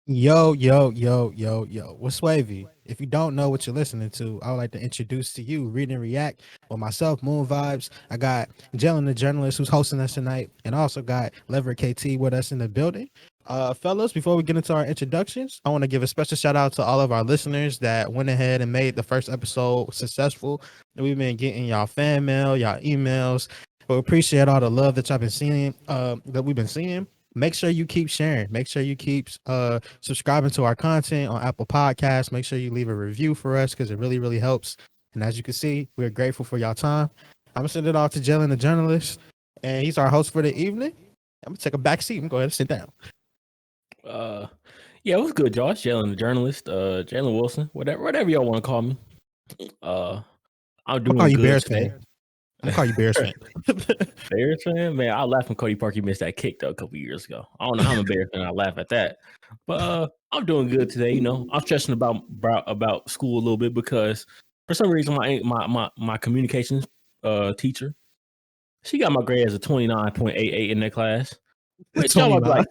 Yo, yo, yo, yo, yo. What's wavy? If you don't know what you're listening to, I would like to introduce to you Read and React with myself, Moon Vibes. I got Jalen The Journalist who's hosting us tonight, and also got Leverett KT with us in the building. Fellas, before we get into our introductions, I want to give a special shout out to all of our listeners that went ahead and made the first episode successful. We've been getting y'all fan mail, y'all emails. We appreciate all the love that y'all been seeing, that we've been seeing. Make sure you keep sharing. Make sure you keep subscribing to our content on Apple Podcasts. Make sure you leave a review for us because it really, really helps. And as you can see, we're grateful for y'all time. I'm gonna send it off to Jalen the Journalist, and he's our host for the evening. I'm gonna take a back seat and go ahead and sit down. Uh, yeah, it was good, Josh. Jalen the Journalist, Jalen Wilson, whatever y'all want to call me. I'm I'll doing call you good Bears today. fan. I'm gonna call you Bears fan. Bears fan, man. I laughed when Cody Parkey missed that kick though a couple years ago. I don't know how I'm a Bears fan. I laugh at that, but I'm doing good today. You know, I'm stressing about school a little bit because for some reason my communications teacher, she got my grade as a 29.88 in that class. Which y'all might be 29. like,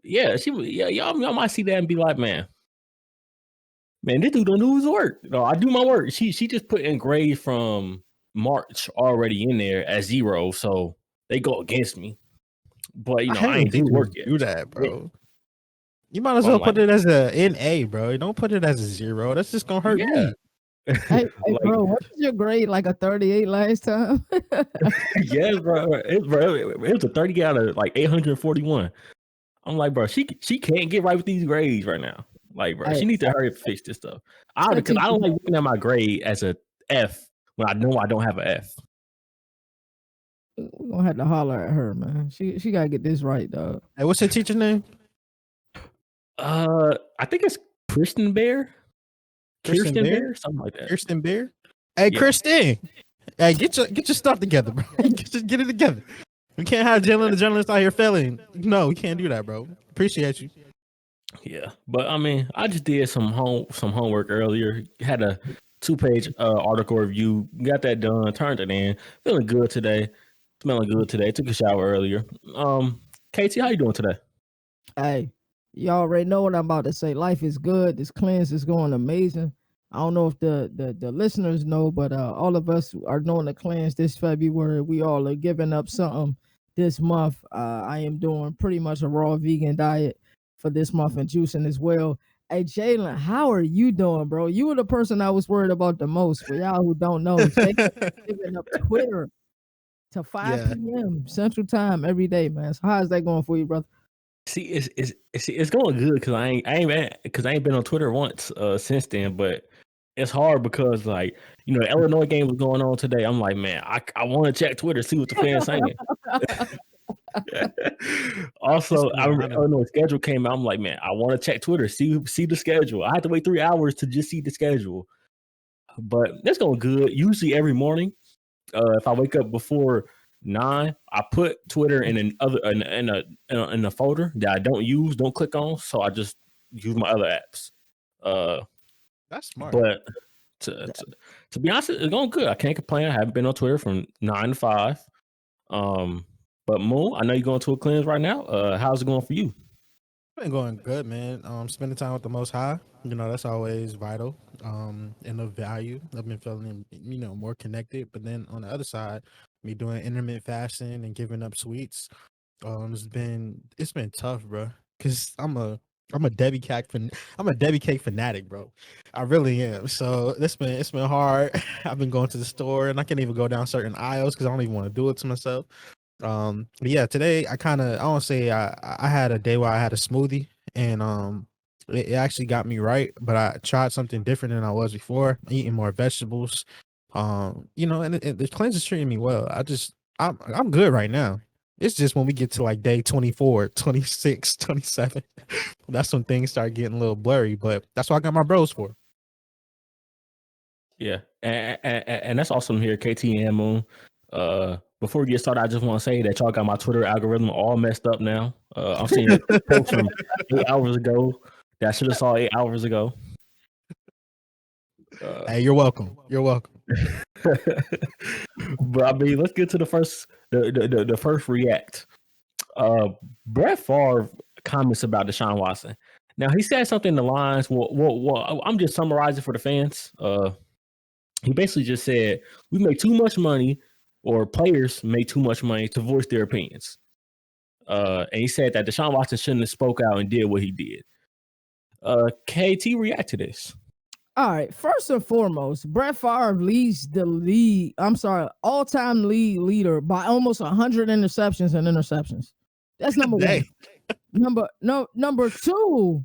yeah, y'all might see that and be like, man, this dude don't do his work. No, I do my work. She just put in grades from March already in there at 0, so they go against me. But I I hate when ain't do teachers work yet. do that, bro. You might as But I'm well like, put it as a NA, bro. Don't put it as a 0. That's just gonna hurt yeah, me. Hey, like bro, what was your grade? Like a 38 last time? yes, bro. It was a 30 out of like 841. I'm like, bro, she can't get right with these grades right now. Like, bro, Hey, she needs to hurry up and fix this stuff. that Because I teacher, don't like looking at my grade as a F when I know I don't have an F. we're gonna have to holler at her, man. She gotta get this right, dog. Hey, what's your teacher name? I think it's Kristen Bear, Kirsten Kirsten Bear? Bear, something like that. Kirsten Bear? Hey, Yeah. Kristen. Hey, get your stuff together, bro. Get it together. We can't have Jalen the Journalist out here failing. No, we can't do that, bro. Appreciate you. Yeah, but I mean, I just did some homework earlier. Had a 2-page article review. Got that done. Turned it in. Feeling good today. Smelling good today. Took a shower earlier. KT, how you doing today? Hey, you already know what I'm about to say. Life is good. This cleanse is going amazing. I don't know if the listeners know, but all of us are doing the cleanse this February. We all are giving up something this month. I am doing pretty much a raw vegan diet for this month and juicing as well. Hey Jalen, how are you doing, bro? You were the person I was worried about the most. For y'all who don't know, Jalen is giving up Twitter to 5 Yeah. p.m. Central Time every day, man. So how's that going for you, brother? See, it's going good because I ain't been on Twitter once since then. But it's hard because like the Illinois game was going on today. I'm like, man, I want to check Twitter, see what the fans saying. Also, I remember Illinois schedule came out. I'm like, man, I want to check Twitter, see the schedule. I had to wait 3 hours to just see the schedule, but that's going good. Usually every morning, if I wake up before 9, I put Twitter in a folder that I don't click on, so I just use my other apps. That's smart. But to be honest, it's going good. I can't complain. I haven't been on Twitter from 9 to 5. But Moon, I know you're going to a cleanse right now. How's it going for you? Been going good, man. Spending time with the Most High, that's always vital. And of value. I've been feeling, more connected. But then on the other side, me doing intermittent fasting and giving up sweets. It's been tough, bro. Cause I'm a Debbie cake fanatic, bro. I really am. So it's been hard. I've been going to the store and I can't even go down certain aisles because I don't even want to do it to myself. But yeah, today I want to say I had a day where I had a smoothie and it actually got me right, but I tried something different than I was before, eating more vegetables. And the cleanse is treating me well. I'm good right now. It's just when we get to like day 24, 26, 27, that's when things start getting a little blurry, but that's what I got my bros for. Yeah, and that's awesome here, KT and Moon. Before we get started, I just want to say that y'all got my Twitter algorithm all messed up now. I'm seeing posts from 8 hours ago that I should have saw 8 hours ago. Hey, you're welcome. You're welcome. But I mean, let's get to the first react. Brett Favre comments about Deshaun Watson. Now he said something in the lines. Well, I'm just summarizing for the fans. He basically just said we make too much money, or players make too much money to voice their opinions. And he said that Deshaun Watson shouldn't have spoke out and did what he did. KT, react to this. All right. First and foremost, Brett Favre leads the league. I'm sorry, all-time league leader by almost 100 interceptions and interceptions. That's number one. Number two.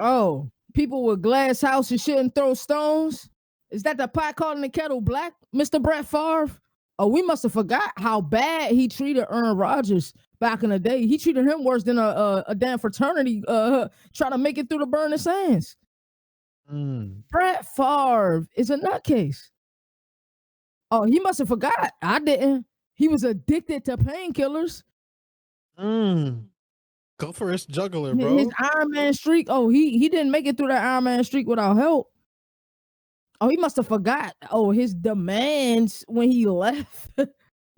Oh, people with glass houses shouldn't throw stones. Is that the pot calling the kettle black, Mr. Brett Favre? Oh, we must have forgot how bad he treated Aaron Rodgers back in the day. He treated him worse than a damn fraternity trying to make it through the burning sands. Brett Favre is a nutcase. Oh, he must have forgot. I didn't. He was addicted to painkillers. Go for his juggler, bro. His Iron Man streak. Oh, he didn't make it through that Iron Man streak without help. Oh, he must have forgot. Oh, his demands when he left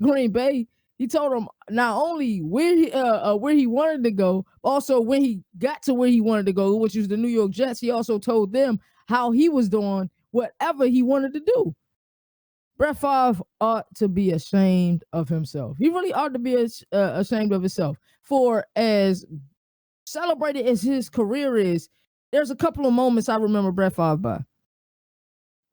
Green Bay. He told him not only where he wanted to go, also when he got to where he wanted to go, which was the New York Jets. He also told them how he was doing whatever he wanted to do. Brett Favre ought to be ashamed of himself. He really ought to be ashamed of himself. For as celebrated as his career is, there's a couple of moments I remember Brett Favre by.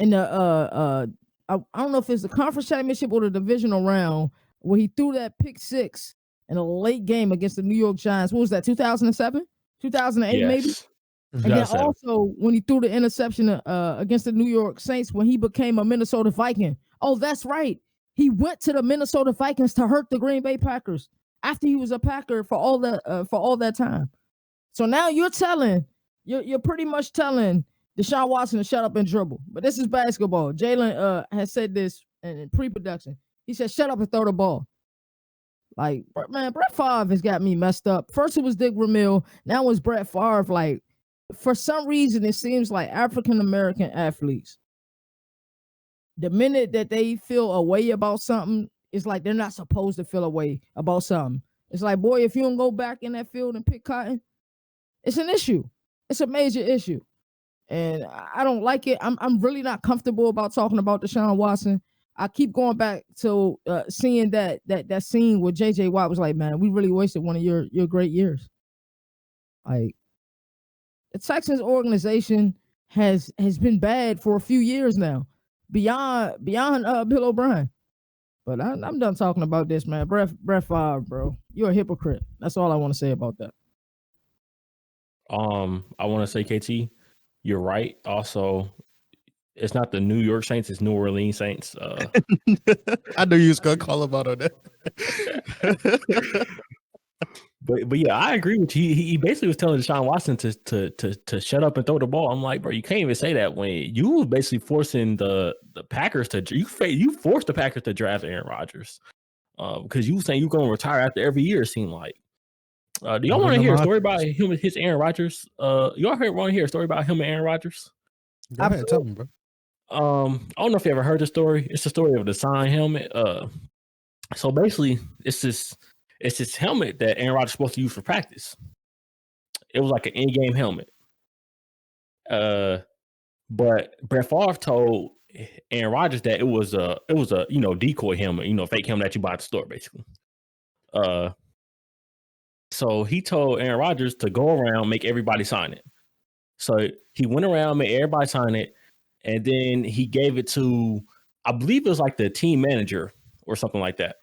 In the I don't know if it's the conference championship or the divisional round where he threw that pick six in a late game against the New York Giants. What was that? 2007, 2008, maybe. And then also when he threw the interception against the New York Saints when he became a Minnesota Viking. Oh, that's right. He went to the Minnesota Vikings to hurt the Green Bay Packers after he was a Packer for all that time. So now you're pretty much telling Deshaun Watson to shut up and dribble. But this is basketball. Jalen has said this in pre-production. He said, shut up and throw the ball. Like, man, Brett Favre has got me messed up. First it was Dick Vermeil. Now it's Brett Favre. Like, for some reason, it seems like African-American athletes, the minute that they feel a way about something, it's like they're not supposed to feel a way about something. It's like, boy, if you don't go back in that field and pick cotton, it's an issue. It's a major issue. And I don't like it. I'm really not comfortable about talking about Deshaun Watson. I keep going back to seeing that scene where J.J. Watt was like, man, we really wasted one of your great years. Like, the Texans organization has been bad for a few years now, beyond Bill O'Brien. But I'm done talking about this, man. Brett Favre, bro, you're a hypocrite. That's all I want to say about that. I want to say, KT, you're right. Also, it's not the New York Saints, it's New Orleans Saints. I knew you was gonna call him out on that. But yeah, I agree with you. He basically was telling Deshaun Watson to shut up and throw the ball. I'm like, bro, you can't even say that when you was basically forcing the Packers to you forced the Packers to draft Aaron Rodgers because you were saying you're going to retire after every year. It seemed like. Do y'all want to hear a story about him and his Aaron Rodgers? Y'all want to hear a story about him and Aaron Rodgers? Go ahead, tell me, bro. I don't know if you ever heard the story. It's the story of the sign helmet. So basically, it's this helmet that Aaron Rodgers was supposed to use for practice. It was like an in-game helmet. But Brett Favre told Aaron Rodgers that it was a decoy helmet, fake helmet that you buy at the store, basically. So he told Aaron Rodgers to go around, make everybody sign it. So he went around, made everybody sign it, and then he gave it to, I believe it was like the team manager or something like that,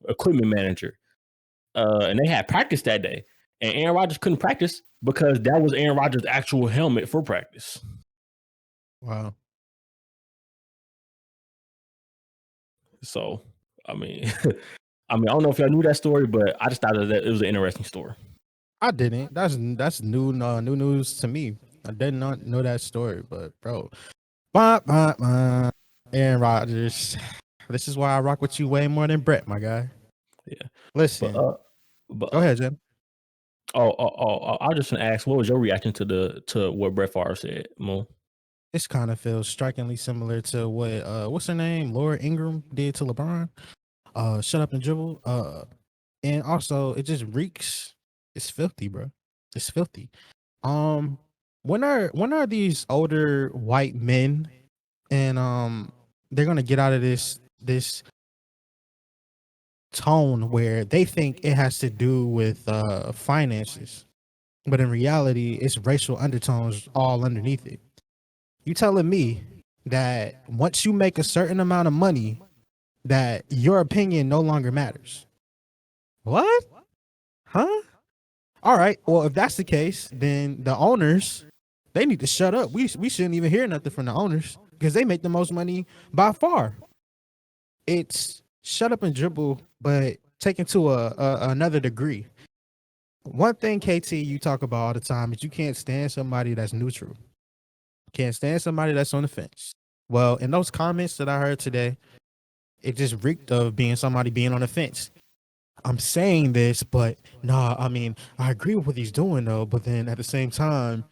equipment manager. And they had practice that day. And Aaron Rodgers couldn't practice because that was Aaron Rodgers' actual helmet for practice. Wow. So, I mean, I don't know if y'all knew that story, but I just thought that it was an interesting story. I didn't. That's new news to me. I did not know that story, but bro, Aaron Rodgers. This is why I rock with you way more than Brett, my guy. Yeah. Listen, but go ahead, Jim. I just want to ask, what was your reaction to what Brett Favre said, Mo? This kind of feels strikingly similar to what what's her name, Laura Ingraham did to LeBron. Shut up and dribble. And also it just reeks. It's filthy, bro. It's filthy. When are these older white men and they're gonna get out of this tone where they think it has to do with finances, but in reality it's racial undertones all underneath it. You telling me that once you make a certain amount of money that your opinion no longer matters? What? Huh? All right, well, if that's the case, then the owners, they need to shut up. We shouldn't even hear nothing from the owners because they make the most money by far. It's shut up and dribble, but taken to another degree. One thing, KT, you talk about all the time is you can't stand somebody that's neutral. Can't stand somebody that's on the fence. Well, in those comments that I heard today, it just reeked of being somebody being on the fence. I'm saying this, but nah, I mean, I agree with what he's doing though, but then at the same time,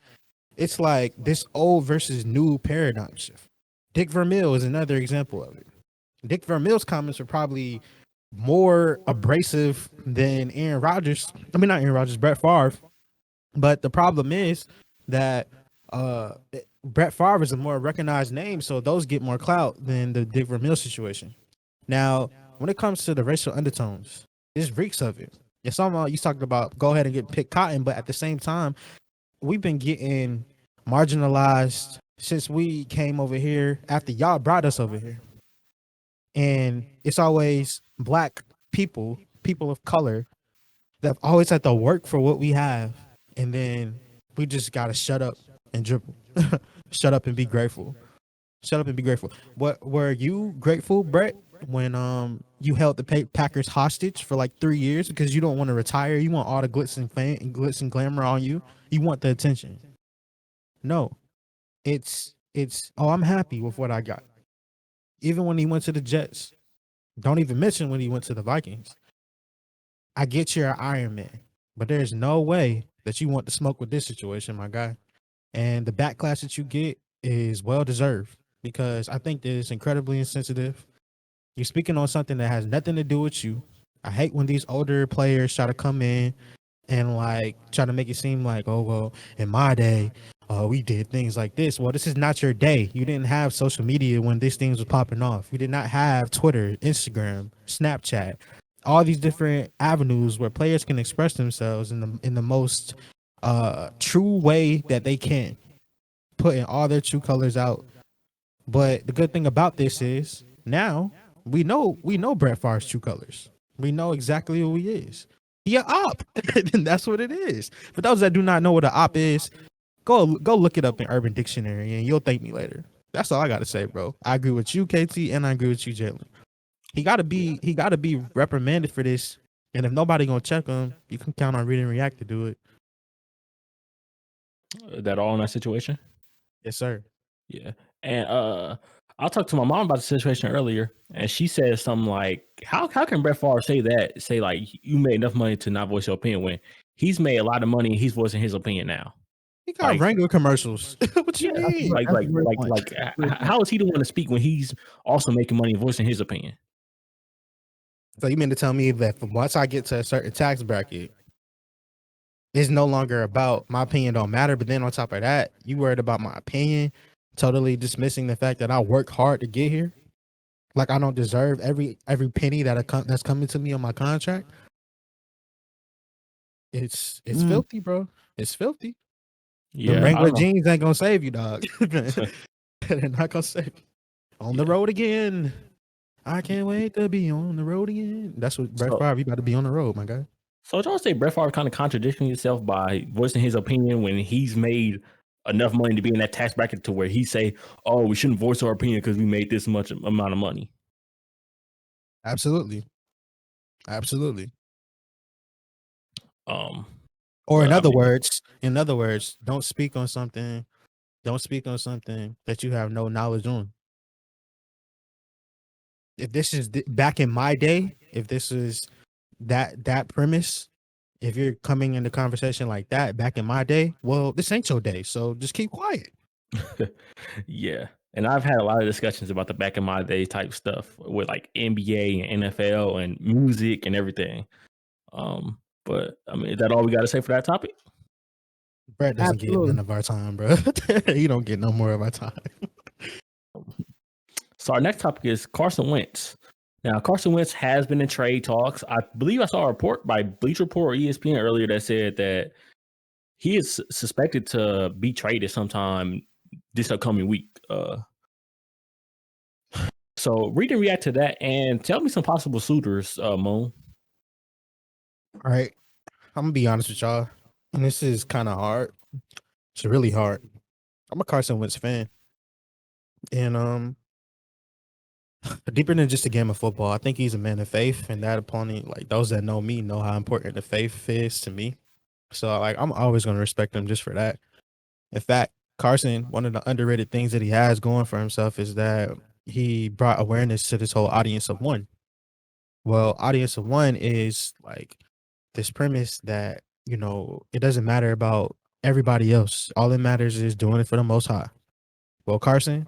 it's like this old versus new paradigm shift. Dick Vermeil is another example of it. Dick Vermeil's comments are probably more abrasive than Aaron Rodgers. I mean, not Aaron Rodgers, Brett Favre. But the problem is that Brett Favre is a more recognized name, so those get more clout than the Dick Vermeil situation. Now, when it comes to the racial undertones, this reeks of it. It's almost you talked about go ahead and get pick cotton, but at the same time, we've been getting marginalized since we came over here after y'all brought us over here. And it's always black people, people of color, that have always had to work for what we have. And then we just got to shut up and dribble. Shut up and be grateful. Shut up and be grateful. What were you grateful, Brett, when you held the Packers hostage for like 3 years because you don't want to retire? You want all the glitz and glamour on you. You want the attention. No, it's oh, I'm happy with what I got. Even when he went to the Jets, don't even mention when he went to the Vikings. I get you're an Iron Man, but there's no way that you want to smoke with this situation, my guy. And the backlash that you get is well deserved because I think that it's incredibly insensitive. You're speaking on something that has nothing to do with you. I hate when these older players try to come in and like try to make it seem like, oh, well, in my day, we did things like this. Well, this is not your day. You didn't have social media when these things was popping off. You did not have Twitter, Instagram, Snapchat, all these different avenues where players can express themselves in the most true way that they can, putting all their true colors out. But the good thing about this is now we know Brett Favre's true colors. We know exactly who he is. He a op. And that's what it is. For those that do not know what an op is, go look it up in Urban Dictionary and you'll thank me later. That's all I gotta say, bro. I agree with you, KT, and I agree with you, Jalen. He gotta be reprimanded for this. And if nobody gonna check him, you can count on Read and React to do it. That all in that situation? Yes, sir. Yeah. And I talked to my mom about the situation earlier, and she said something like, how can Brett Favre say that? Say like you made enough money to not voice your opinion when he's made a lot of money and he's voicing his opinion now. He got Wrangler commercials. What you mean? How is he the one to speak when he's also making money and voicing his opinion? So you mean to tell me that from once I get to a certain tax bracket, it's no longer about my opinion don't matter, but then on top of that, you worried about my opinion, totally dismissing the fact that I work hard to get here? Like I don't deserve every penny that's coming to me on my contract? It's filthy, bro. It's filthy. Yeah, the Wrangler jeans ain't gonna save you, dog. They're not gonna save you. On the road again. I can't wait to be on the road again. That's what Brett Favre, you about to be on the road, my guy. So y'all say Brett Favre kind of contradicting himself by voicing his opinion when he's made enough money to be in that tax bracket to where he say, oh, we shouldn't voice our opinion because we made this much amount of money. Absolutely. Or in other words, don't speak on something that you have no knowledge on. If this is back in my day, if this is that premise, if you're coming into conversation like that back in my day, well, this ain't your day, so just keep quiet. Yeah. And I've had a lot of discussions about the back in my day type stuff with like NBA and NFL and music and everything. But I mean, is that all we got to say for that topic? Brett doesn't get none of our time, bro. He don't get no more of our time. So our next topic is Carson Wentz. Now, Carson Wentz has been in trade talks. I believe I saw a report by Bleacher Report or ESPN earlier that said that he is suspected to be traded sometime this upcoming week. So read and react to that and tell me some possible suitors, Moon. All right. I'm going to be honest with y'all. And this is kind of hard. It's really hard. I'm a Carson Wentz fan. And deeper than just a game of football, I think he's a man of faith, and that opponent, like those that know me, know how important the faith is to me. So like I'm always gonna respect him just for that. In fact, Carson, one of the underrated things that he has going for himself is that he brought awareness to this whole audience of one. Well, audience of one is like this premise that, you know, it doesn't matter about everybody else. All that matters is doing it for the Most High. Well, Carson,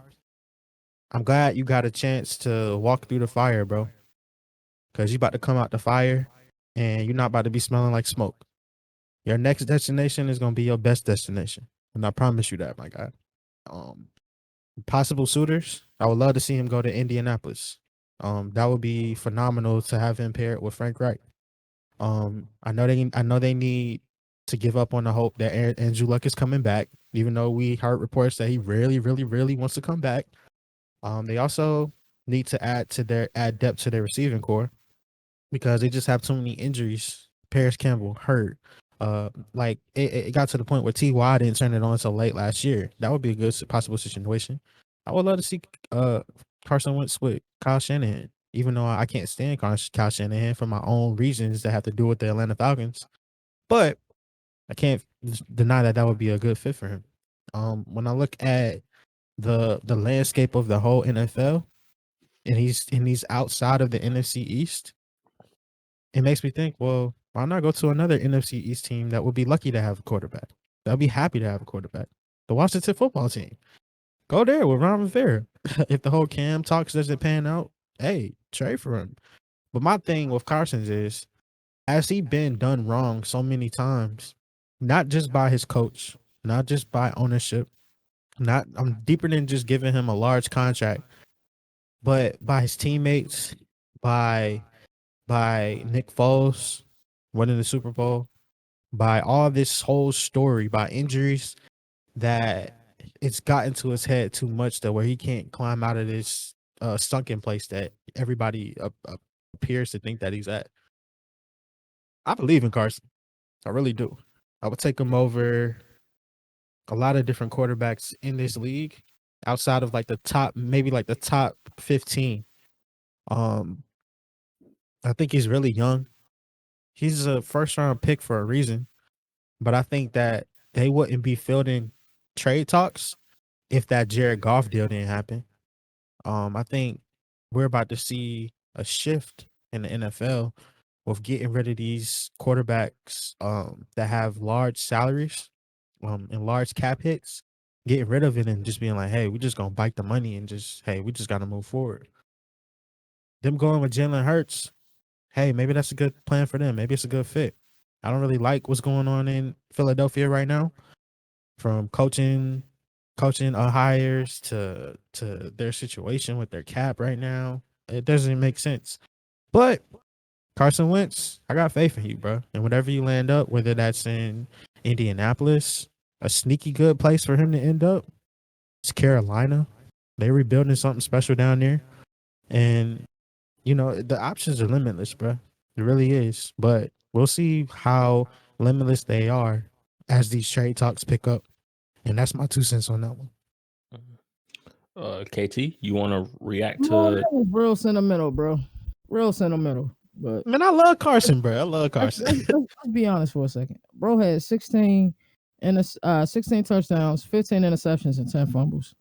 I'm glad you got a chance to walk through the fire, bro. Because you about to come out the fire and you're not about to be smelling like smoke. Your next destination is going to be your best destination. And I promise you that, my guy. Possible suitors, I would love to see him go to Indianapolis. That would be phenomenal to have him paired with Frank Wright. I know they need to give up on the hope that Andrew Luck is coming back, even though we heard reports that he really, really, really wants to come back. They also need to add depth to their receiving core because they just have too many injuries. Paris Campbell hurt. Like it got to the point where T.Y. didn't turn it on until late last year. That would be a good possible situation. I would love to see Carson Wentz with Kyle Shanahan, even though I can't stand Kyle Shanahan for my own reasons that have to do with the Atlanta Falcons. But I can't deny that would be a good fit for him. When I look at the landscape of the whole NFL, and he's outside of the NFC East, it makes me think, well, why not go to another NFC East team that would be lucky to have a quarterback? They'll be happy to have a quarterback. The Washington football team. Go there with Ron Rivera. If the whole Cam talks doesn't pan out, hey, trade for him. But my thing with Carson's is, has he been done wrong so many times, not just by his coach, not just by ownership, I'm deeper than just giving him a large contract, but by his teammates, by Nick Foles winning the Super Bowl, by all this whole story, by injuries, that it's gotten to his head too much that where he can't climb out of this sunken place that everybody appears to think that he's at. I believe in Carson. I really do. I would take him over a lot of different quarterbacks in this league outside of like the top, maybe like the top 15. I think he's really young. He's a first round pick for a reason, but I think that they wouldn't be fielding trade talks if that Jared Goff deal didn't happen. I think we're about to see a shift in the NFL with getting rid of these quarterbacks that have large salaries and large cap hits, getting rid of it and just being like, hey, we're just gonna bite the money and we just gotta move forward. Them going with Jalen Hurts, hey, maybe that's a good plan for them. Maybe it's a good fit. I don't really like what's going on in Philadelphia right now, from coaching hires to their situation with their cap right now. It doesn't make sense. But Carson Wentz, I got faith in you, bro. And whatever you land up, whether that's in Indianapolis, a sneaky good place for him to end up, it's Carolina. They're rebuilding something special down there. And, you know, the options are limitless, bro. It really is. But we'll see how limitless they are as these trade talks pick up. And that's my 2 cents on that one. KT, you want to react to? That was real sentimental, bro. Real sentimental. But man, I love Carson, bro. I love Carson. Let's be honest for a second. Bro had 16 touchdowns, 15 interceptions, and 10 fumbles.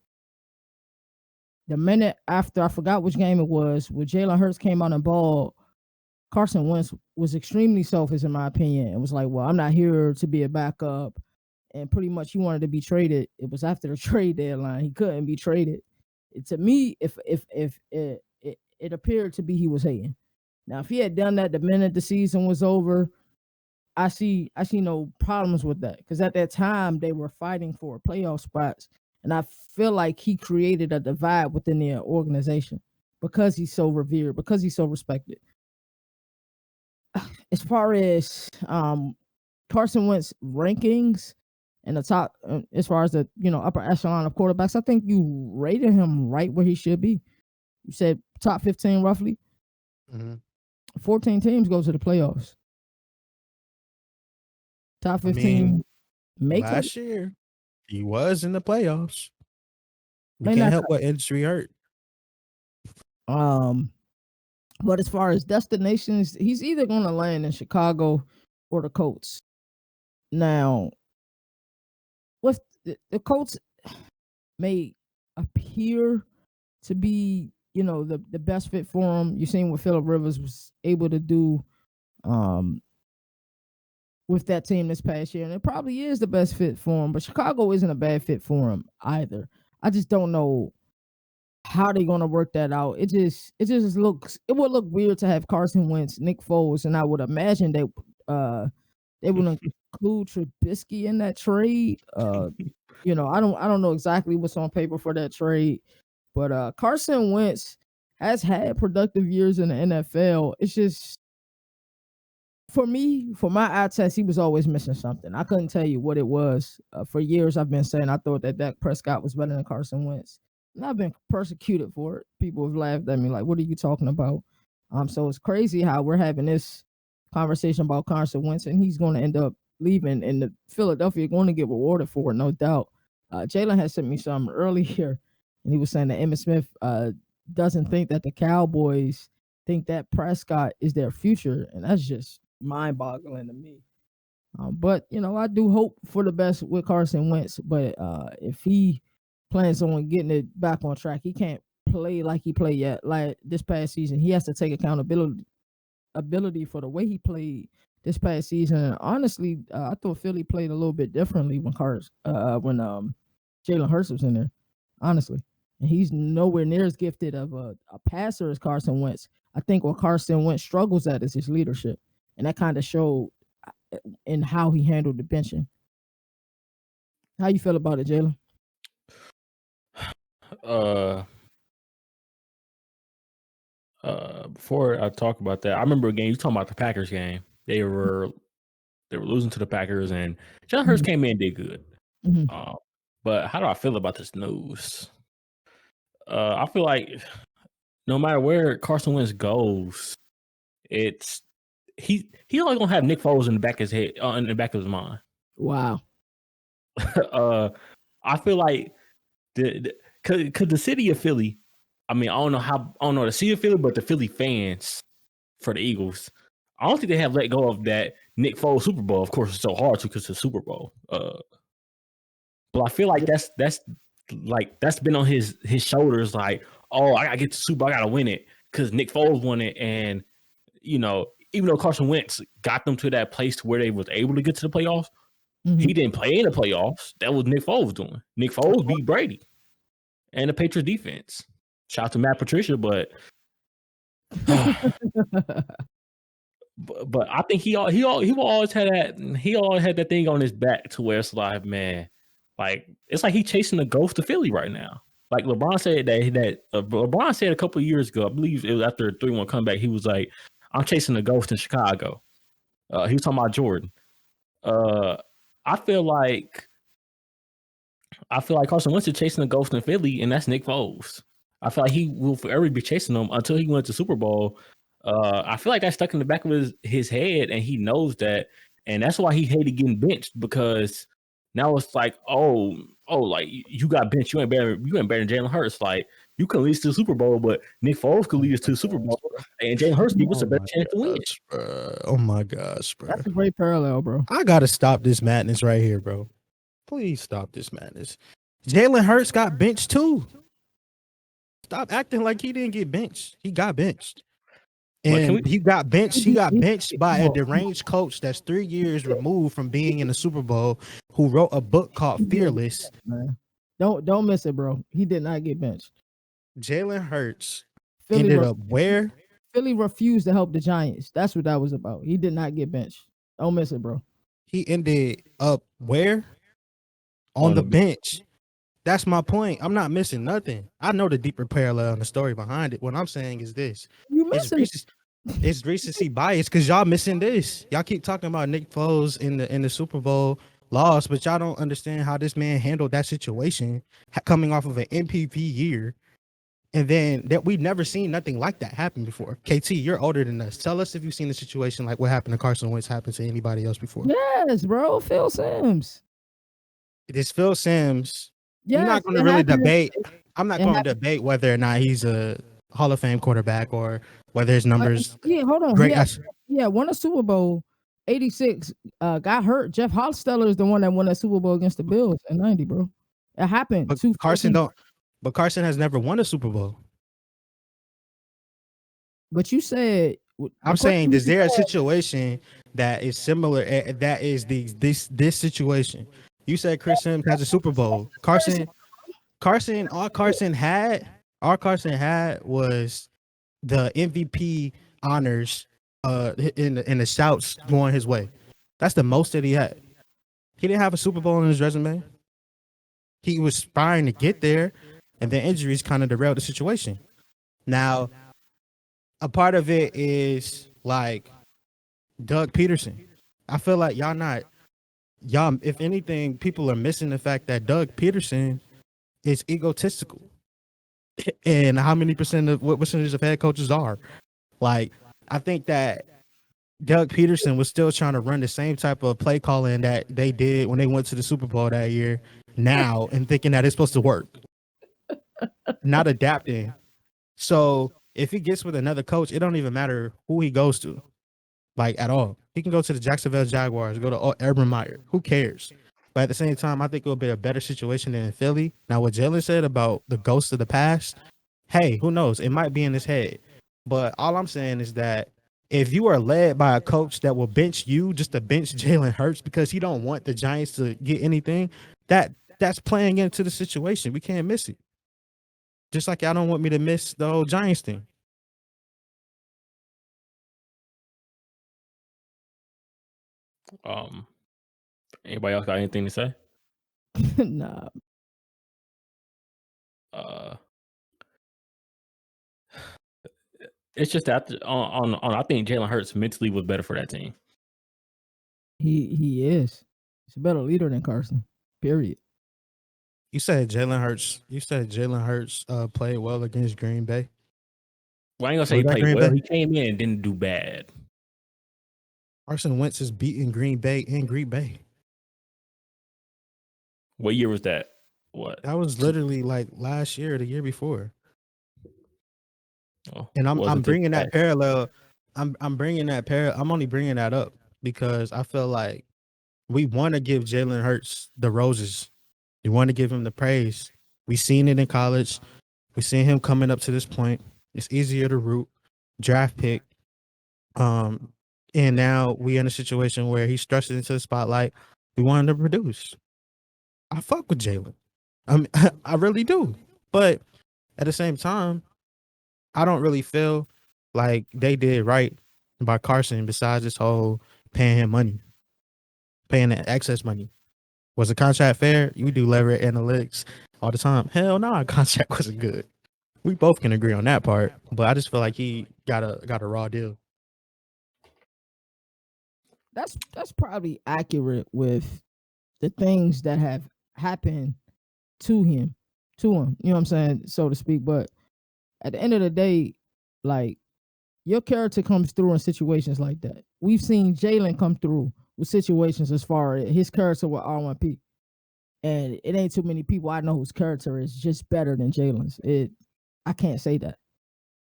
The minute after, I forgot which game it was, where Jalen Hurts came out and balled, Carson Wentz was extremely selfish, in my opinion. It was like, well, I'm not here to be a backup. And pretty much he wanted to be traded. It was after the trade deadline. He couldn't be traded. To me, if it appeared to be he was hating. Now, if he had done that the minute the season was over, I see no problems with that because at that time they were fighting for playoff spots, and I feel like he created a divide within the organization because he's so revered, because he's so respected. As far as Carson Wentz rankings and the top, as far as the upper echelon of quarterbacks, I think you rated him right where he should be. You said top 15 roughly. Mm-hmm. 14 teams go to the playoffs. Top 15 makeup. Last year he was in the playoffs. We can't help what industry hurt. But as far as destinations, he's either going to land in Chicago or the Colts. Now, with the Colts may appear to be, the best fit for him. You've seen what Phillip Rivers was able to do with that team this past year, and it probably is the best fit for him. But Chicago isn't a bad fit for him either. I just don't know how they're gonna work that out. It would look weird to have Carson Wentz, Nick Foles, and I would imagine they would include Trubisky in that trade. I don't know exactly what's on paper for that trade, but Carson Wentz has had productive years in the NFL. It's just for me, for my eye test, he was always missing something. I couldn't tell you what it was. For years, I've been saying I thought that Dak Prescott was better than Carson Wentz. And I've been persecuted for it. People have laughed at me like, what are you talking about? So it's crazy how we're having this conversation about Carson Wentz, and he's going to end up leaving, and the Philadelphia going to get rewarded for it, no doubt. Jalen had sent me something earlier, and he was saying that Emmitt Smith doesn't think that the Cowboys think that Prescott is their future, and that's just mind-boggling to me. But I do hope for the best with Carson Wentz, but if he plans on getting it back on track, he can't play like he played yet like this past season. He has to take accountability for the way he played this past season. And honestly, I thought Philly played a little bit differently when Jalen Hurts was in there, honestly. And he's nowhere near as gifted of a passer as Carson Wentz. I think what Carson Wentz struggles at is his leadership. And that kind of showed in how he handled the benching. How you feel about it, Jalen? Before I talk about that, I remember a game you talking about the Packers game. They were losing to the Packers, and Jalen Hurts came in and did good. Mm-hmm. But how do I feel about this news? I feel like no matter where Carson Wentz goes, it's he only gonna have Nick Foles in the back of his head, in the back of his mind. Wow. I feel like because the city of Philly, I mean, I don't know the city of Philly, but the Philly fans for the Eagles, I don't think they have let go of that Nick Foles Super Bowl. Of course, it's so hard to because it's a Super Bowl. But I feel like that's been on his shoulders. Like, oh, I gotta get the Super Bowl, I gotta win it because Nick Foles won it, and even though Carson Wentz got them to that place where they was able to get to the playoffs, he didn't play in the playoffs. That was Nick Foles doing. Nick Foles beat Brady and the Patriots defense. Shout out to Matt Patricia, but I think he always had that. He always had that thing on his back to where it's like, man, like it's like he chasing the ghost of Philly right now. Like LeBron said LeBron said a couple of years ago, I believe it was after a 3-1 comeback. He was like, I'm chasing the ghost in Chicago. He was talking about Jordan. I feel like Carson Wentz is chasing the ghost in Philly, and that's Nick Foles. I feel like he will forever be chasing them until he went to Super Bowl. I feel like that's stuck in the back of his head, and he knows that, and that's why he hated getting benched, because now it's like, oh, like you got benched, you ain't better than Jalen Hurts. Like you can lead us to the Super Bowl, but Nick Foles could lead us to the Super Bowl, and Jalen Hurts give us a better chance to win. Oh my gosh, bro! That's a great parallel, bro. I gotta stop this madness right here, bro. Please stop this madness. Jalen Hurts got benched too. Stop acting like he didn't get benched. He got benched. And he got benched. He got benched by a deranged coach that's 3 years removed from being in the Super Bowl, who wrote a book called Fearless. Man. Don't miss it, bro. He did not get benched. Jalen Hurts ended up where? Philly refused to help the Giants. That's what that was about. He did not get benched. Don't miss it, bro. He ended up where? On the bench. That's my point. I'm not missing nothing. I know the deeper parallel and the story behind it. What I'm saying is this: You missing it. it's recency bias because y'all missing this. Y'all keep talking about Nick Foles in the Super Bowl loss, but y'all don't understand how this man handled that situation coming off of an MVP year. And then that we've never seen nothing like that happen before. KT, you're older than us. Tell us if you've seen a situation like what happened to Carson Wentz happen to anybody else before. Yes, bro. Phil Simms. This Phil Simms. Yes, you're not going to really debate. I'm not going to debate whether or not he's a Hall of Fame quarterback or whether his numbers. Yeah, hold on. Great. Yeah, won a Super Bowl. 86. Got hurt. Jeff Hostetler is the one that won that Super Bowl against the Bills in 90, bro. It happened. But Carson has never won a Super Bowl. But you said I'm saying, is there a situation that is similar? That is this situation. You said Chris Sims has a Super Bowl. All Carson had was the MVP honors in the shouts going his way. That's the most that he had. He didn't have a Super Bowl in his resume. He was aspiring to get there, and then injuries kind of derailed the situation. Now, a part of it is like Doug Peterson. I feel like y'all, if anything, people are missing the fact that Doug Peterson is egotistical. And what percentage of head coaches are? Like, I think that Doug Peterson was still trying to run the same type of play calling that they did when they went to the Super Bowl that year now and thinking that it's supposed to work. Not adapting. So if he gets with another coach, it don't even matter who he goes to, like, at all. He can go to the Jacksonville Jaguars, go to Urban Meyer. Who cares? But at the same time, I think it'll be a better situation than in Philly. Now, what Jalen said about the ghosts of the past, hey, who knows? It might be in his head. But all I'm saying is that if you are led by a coach that will bench you just to bench Jalen Hurts because he don't want the Giants to get anything, that's playing into the situation. We can't miss it. Just like y'all don't want me to miss the whole Giants thing. Anybody else got anything to say? Nah. It's just that on I think Jalen Hurts mentally was better for that team. He is. He's a better leader than Carson. Period. You said Jalen Hurts played well against Green Bay. Well, I ain't gonna say he played well. He came in and didn't do bad. Carson Wentz is beating Green Bay in Green Bay. What year was that? What? That was literally like last year or the year before. Oh, and I'm bringing that parallel. I'm bringing that I'm only bringing that up because I feel like we want to give Jalen Hurts the roses. We want to give him the praise. We seen it in college. We seen him coming up to this point. It's easier to root. Draft pick. And now we in a situation where he's thrust into the spotlight. We want him to produce. I fuck with Jalen. I really do. But at the same time, I don't really feel like they did right by Carson besides this whole paying him money, paying the excess money. Was the contract fair? You do Leverett analytics all the time. Hell no, our contract wasn't good. We both can agree on that part, but I just feel like he got a raw deal. That's probably accurate with the things that have happened to him. You know what I'm saying, so to speak. But at the end of the day, like, your character comes through in situations like that. We've seen Jalen come through with situations as far as his character with R1P. And it ain't too many people I know whose character is just better than Jalen's. I can't say that.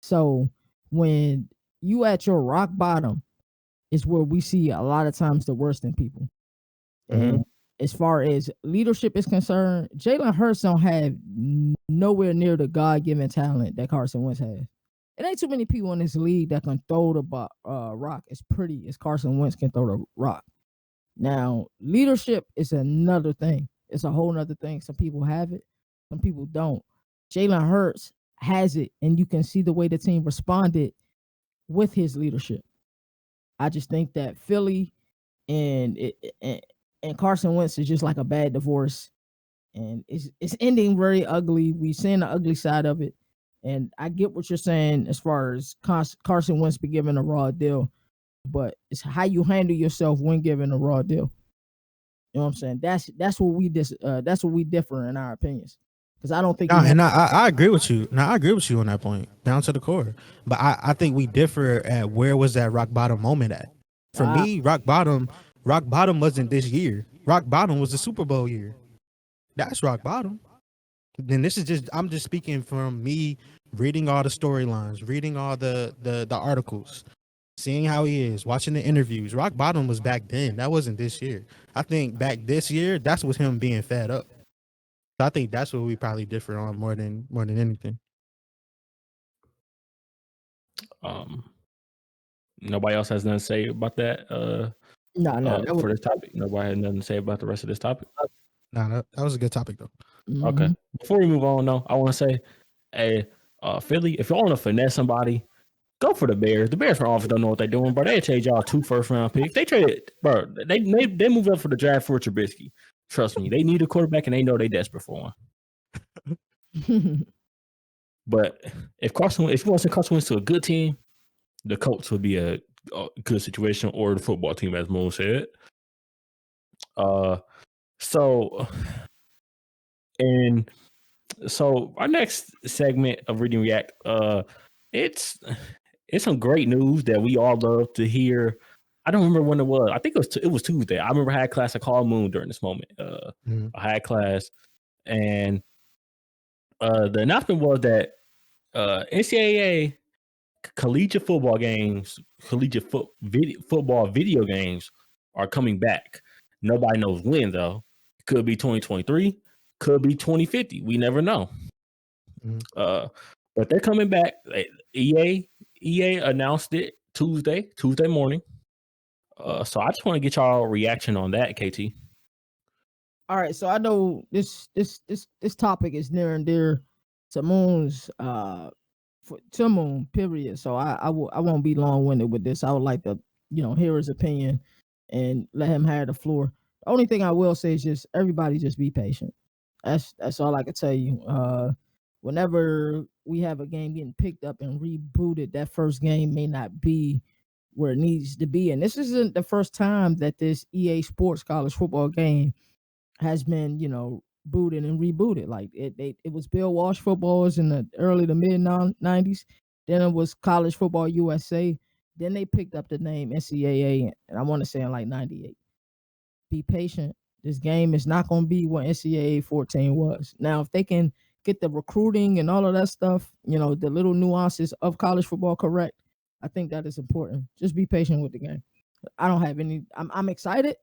So when you at your rock bottom is where we see a lot of times the worst in people. Mm-hmm. And as far as leadership is concerned, Jalen Hurts don't have nowhere near the God-given talent that Carson Wentz has. It ain't too many people in this league that can throw the rock as pretty as Carson Wentz can throw the rock. Now, leadership is another thing. It's a whole nother thing. Some people have it, some people don't. Jalen Hurts has it, and you can see the way the team responded with his leadership. I just think that Philly and and Carson Wentz is just like a bad divorce, and it's ending very ugly. We seeing the ugly side of it, and I get what you're saying as far as Carson Wentz be given a raw deal, but it's how you handle yourself when given a raw deal. You know what I'm saying? That's what we differ in our opinions. Because I don't think No, and I agree with you. No, I agree with you on that point, down to the core. But I think we differ at where was that rock bottom moment at. For me, rock bottom wasn't this year. Rock bottom was the Super Bowl year. That's rock bottom. Then this is I'm just speaking from me reading all the storylines, reading all the articles, seeing how he is, watching the interviews. Rock bottom was back then. That wasn't this year. I think back this year, that's was him being fed up. So I think that's what we probably differ on more than anything. Nobody else has nothing to say about that. No, for this topic, nobody has nothing to say about the rest of this topic. No, that was a good topic though. Mm-hmm. Okay, before we move on, though, I want to say, hey, Philly, if y'all want to finesse somebody, go for the Bears. The Bears front office don't know what they're doing, but they trade y'all 2 first-round picks. They traded, bro. They moved up for the draft for Trubisky. Trust me, they need a quarterback and they know they desperate for one. But if you want to send Carson Wentz to a good team, the Colts would be a good situation, or the football team, as Moon said. So our next segment of Reading React, it's some great news that we all love to hear. I don't remember when it was. I think it was Tuesday. I remember I had class. I called Moon during this moment. I had class, and the announcement was that NCAA collegiate football video games are coming back. Nobody knows when, though. Could be 2023, could be 2050. We never know. But they're coming back. EA announced it Tuesday morning. So I just want to get y'all reaction on that, KT. All right, so I know this topic is near and dear to Moon's to Moon, period. So I won't be long winded with this. I would like to hear his opinion and let him have the floor. The only thing I will say is just everybody just be patient. That's all I can tell you. Whenever we have a game getting picked up and rebooted, that first game may not be where it needs to be. And this isn't the first time that this EA Sports college football game has been, booted and rebooted. Like it was Bill Walsh footballs in the early to mid 90s. Then it was College Football USA. Then they picked up the name NCAA, and I want to say in like 98. Be patient. This game is not going to be what NCAA 14 was. Now, if they can get the recruiting and all of that stuff, the little nuances of college football correct, I think that is important. Just be patient with the game. I don't have any. I'm excited,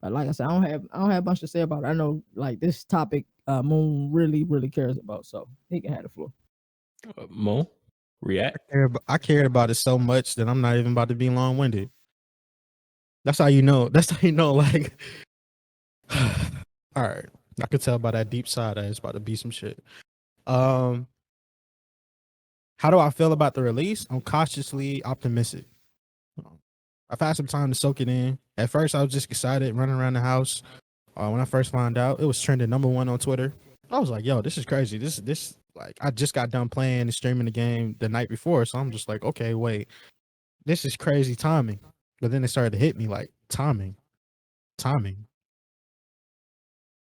but like I said, I don't have much to say about it. I know like this topic, Moon really cares about, so he can have the floor. Moon, react. I cared about it so much that I'm not even about to be long winded. That's how you know. Like, all right, I could tell by that deep side that it's about to be some shit. How do I feel about the release? I'm cautiously optimistic. I've had some time to soak it in. At first, I was just excited, running around the house. When I first found out, it was trending #1 on Twitter. I was like, "Yo, this is crazy. This like I just got done playing and streaming the game the night before, so I'm just like, okay, wait, this is crazy timing." But then it started to hit me like timing.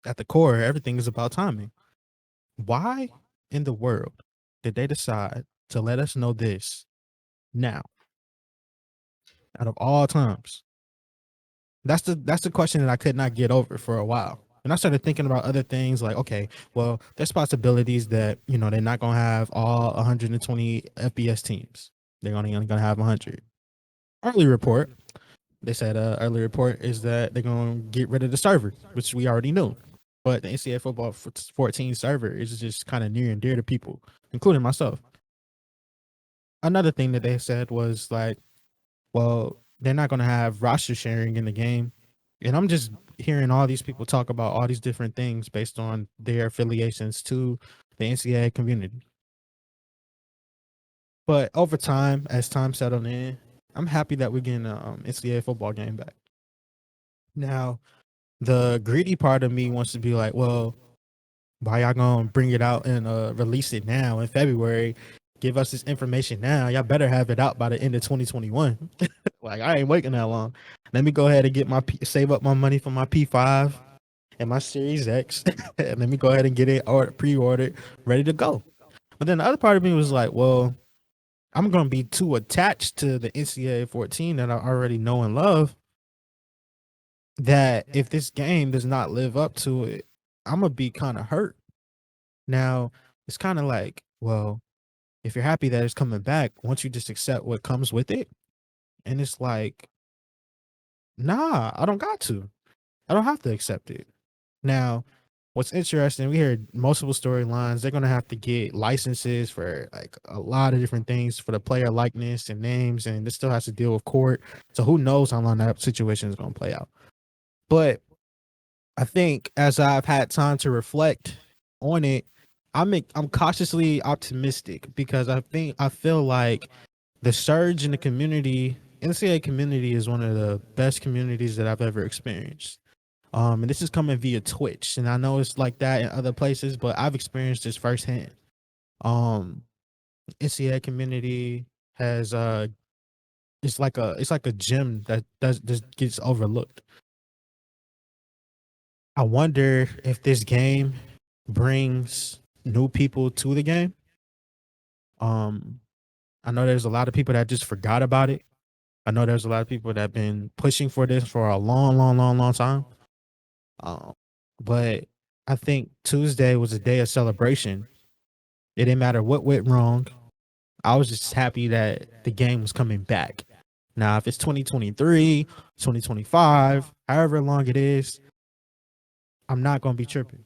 At the core, everything is about timing. Why in the world did they decide to let us know this now? Out of all times. That's the question that I could not get over for a while. And I started thinking about other things like, okay, well, there's possibilities that, they're not going to have all 120 FBS teams. They're only going to have 100. Early report is that they're going to get rid of the server, which we already knew. But the NCAA Football 14 server is just kind of near and dear to people, including myself. Another thing that they said was like, well, they're not going to have roster sharing in the game. And I'm just hearing all these people talk about all these different things based on their affiliations to the NCAA community. But over time, as time settled in, I'm happy that we're getting an NCAA football game back. Now, the greedy part of me wants to be like, well, why y'all gonna bring it out and release it now in February? Give us this information now. Y'all better have it out by the end of 2021. Like, I ain't waiting that long. Let me go ahead and get save up my money for my P5 and my Series X, and let me go ahead and get it pre-ordered, ready to go. But then the other part of me was like, well, I'm gonna be too attached to the NCAA 14 that I already know and love, that if this game does not live up to it, I'm gonna be kind of hurt. Now, it's kind of like, well, if you're happy that it's coming back, won't you just accept what comes with it? And it's like, nah, I don't got to. I don't have to accept it. Now, what's interesting, we heard multiple storylines. They're gonna have to get licenses for like a lot of different things for the player likeness and names, and this still has to deal with court. So who knows how long that situation is gonna play out. But I think as I've had time to reflect on it, I'm cautiously optimistic because I feel like the surge in the community, NCAA community, is one of the best communities that I've ever experienced. And this is coming via Twitch, and I know it's like that in other places, but I've experienced this firsthand. NCAA community has it's like a gym that just gets overlooked. I wonder if this game brings new people to the game. I know there's a lot of people that just forgot about it. I know there's a lot of people that have been pushing for this for a long time. But I think Tuesday was a day of celebration. It didn't matter what went wrong. I was just happy that the game was coming back. Now, if it's 2023, 2025, however long it is, I'm not going to be tripping.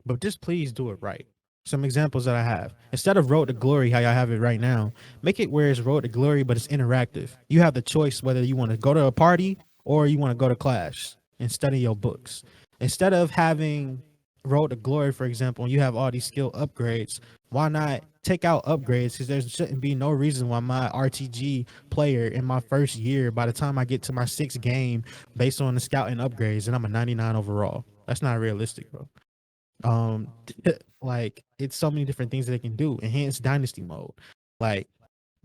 But just please do it right. Some examples that I have. Instead of Road to Glory, how y'all have it right now, make it where it's Road to Glory, but it's interactive. You have the choice whether you want to go to a party or you want to go to class and study your books. Instead of having Road to Glory, for example, and you have all these skill upgrades, why not take out upgrades? Because there shouldn't be no reason why my RTG player in my first year, by the time I get to my 6th game, based on the scouting upgrades, and I'm a 99 overall. That's not realistic, bro. Like, it's so many different things that they can do. Enhanced dynasty mode, like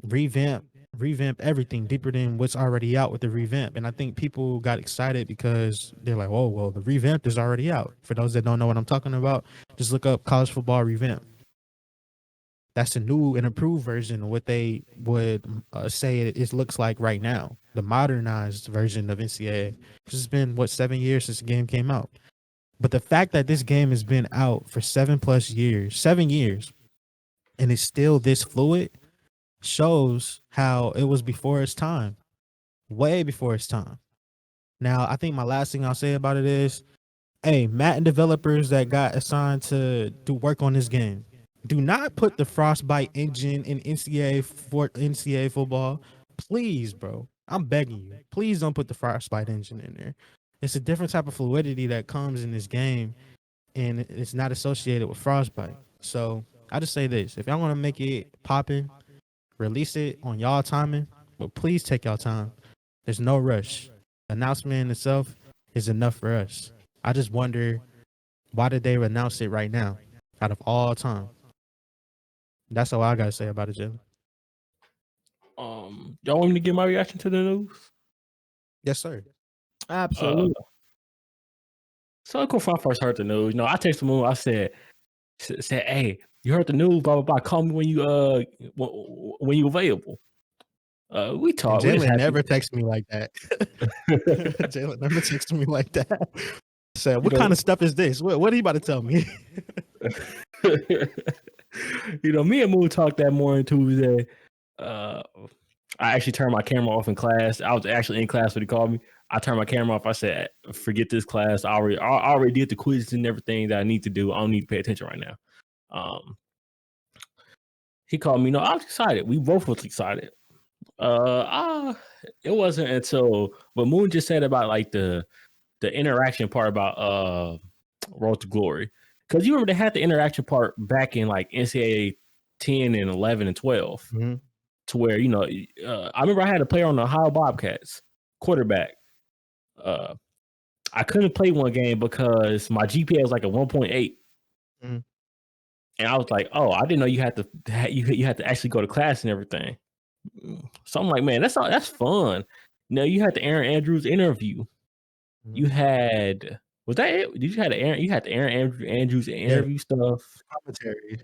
revamp everything deeper than what's already out with the revamp. And I think people got excited because they're like, oh, well, the revamp is already out. For those that don't know what I'm talking about, just look up college football revamp. That's a new and improved version of what they would say it looks like right now, the modernized version of NCAA. It's been 7 years since the game came out. But the fact that this game has been out for 7 years, and it's still this fluid, shows how it was before its time, way before its time. Now, I think my last thing I'll say about it is, hey, Madden developers that got assigned to do work on this game, do not put the Frostbite engine in NCAA football. Please, bro. I'm begging you. Please don't put the Frostbite engine in there. It's a different type of fluidity that comes in this game, and it's not associated with Frostbite. So I just say this: if y'all want to make it popping, release it on y'all timing, but please take y'all time. There's no rush. Announcement in itself is enough for us. I just wonder, why did they announce it right now, out of all time? That's all I gotta say about it, Jalen. Y'all want me to give my reaction to the news? Yes, sir. Absolutely. So of course, when I first heard the news, I texted Moon. I said, hey, you heard the news? Blah blah blah. Call me when you available. We talked. Jalen never texted me like that. Jalen never texted me like that. Said, what kind of stuff is this? What are you about to tell me? Me and Moon talked that morning Tuesday. I actually turned my camera off in class. I was actually in class when he called me. I turned my camera off. I said, forget this class. I already did the quizzes and everything that I need to do. I don't need to pay attention right now. He called me. I was excited. We both was excited. It wasn't until what Moon just said about like the interaction part about Road to Glory. Because you remember they had the interaction part back in like NCAA 10 and 11 and 12. Mm-hmm. To where, I remember I had a player on the Ohio Bobcats, quarterback. I couldn't play one game because my GPA was like a 1.8. Mm. And I was like, oh, I didn't know you had to you had to actually go to class and everything. So I'm like, man, that's fun. No, you had the Aaron Andrews interview. You had was that it? Did you had the Aaron Andrews interview stuff? Commentary.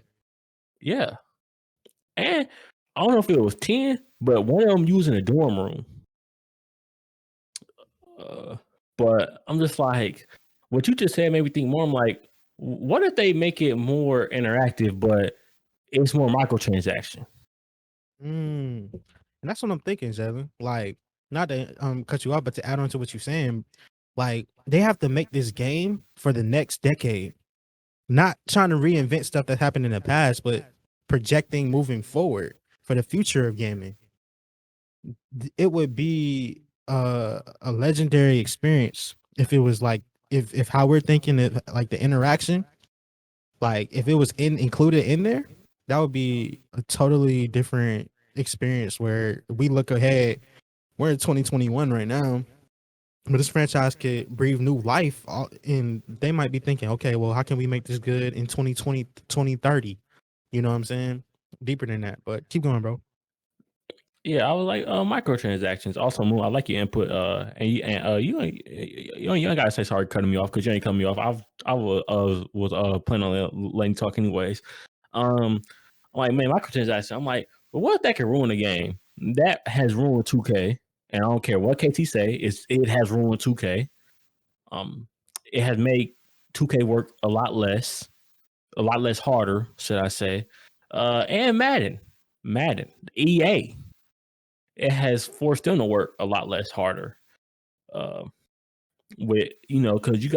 Yeah. And I don't know if it was 10, but one of them using a dorm room. But I'm just like, what you just said made me think more. I'm like, what if they make it more interactive, but it's more microtransaction? And that's what I'm thinking, Jalen. Like, not to cut you off, but to add on to what you're saying, like they have to make this game for the next decade. Not trying to reinvent stuff that happened in the past, but projecting moving forward for the future of gaming. It would be a legendary experience if it was like if how we're thinking it, like the interaction, like if it was included in there, that would be a totally different experience where we look ahead. We're in 2021 right now, but this franchise could breathe new life and they might be thinking, okay, well, how can we make this good in 2020, 2030? You know what I'm saying? Deeper than that, but keep going, bro. Yeah, I was like microtransactions. Also, Moon, I like your input. You ain't gotta say sorry cutting me off because you ain't cutting me off. I was planning on letting you talk anyways. I'm like, man, microtransactions. I'm like, well, what if that can ruin the game? That has ruined 2K, and I don't care what KT say. It has ruined 2K. It has made 2K work a lot less harder, should I say? And Madden, EA. It has forced them to work a lot less harder. With because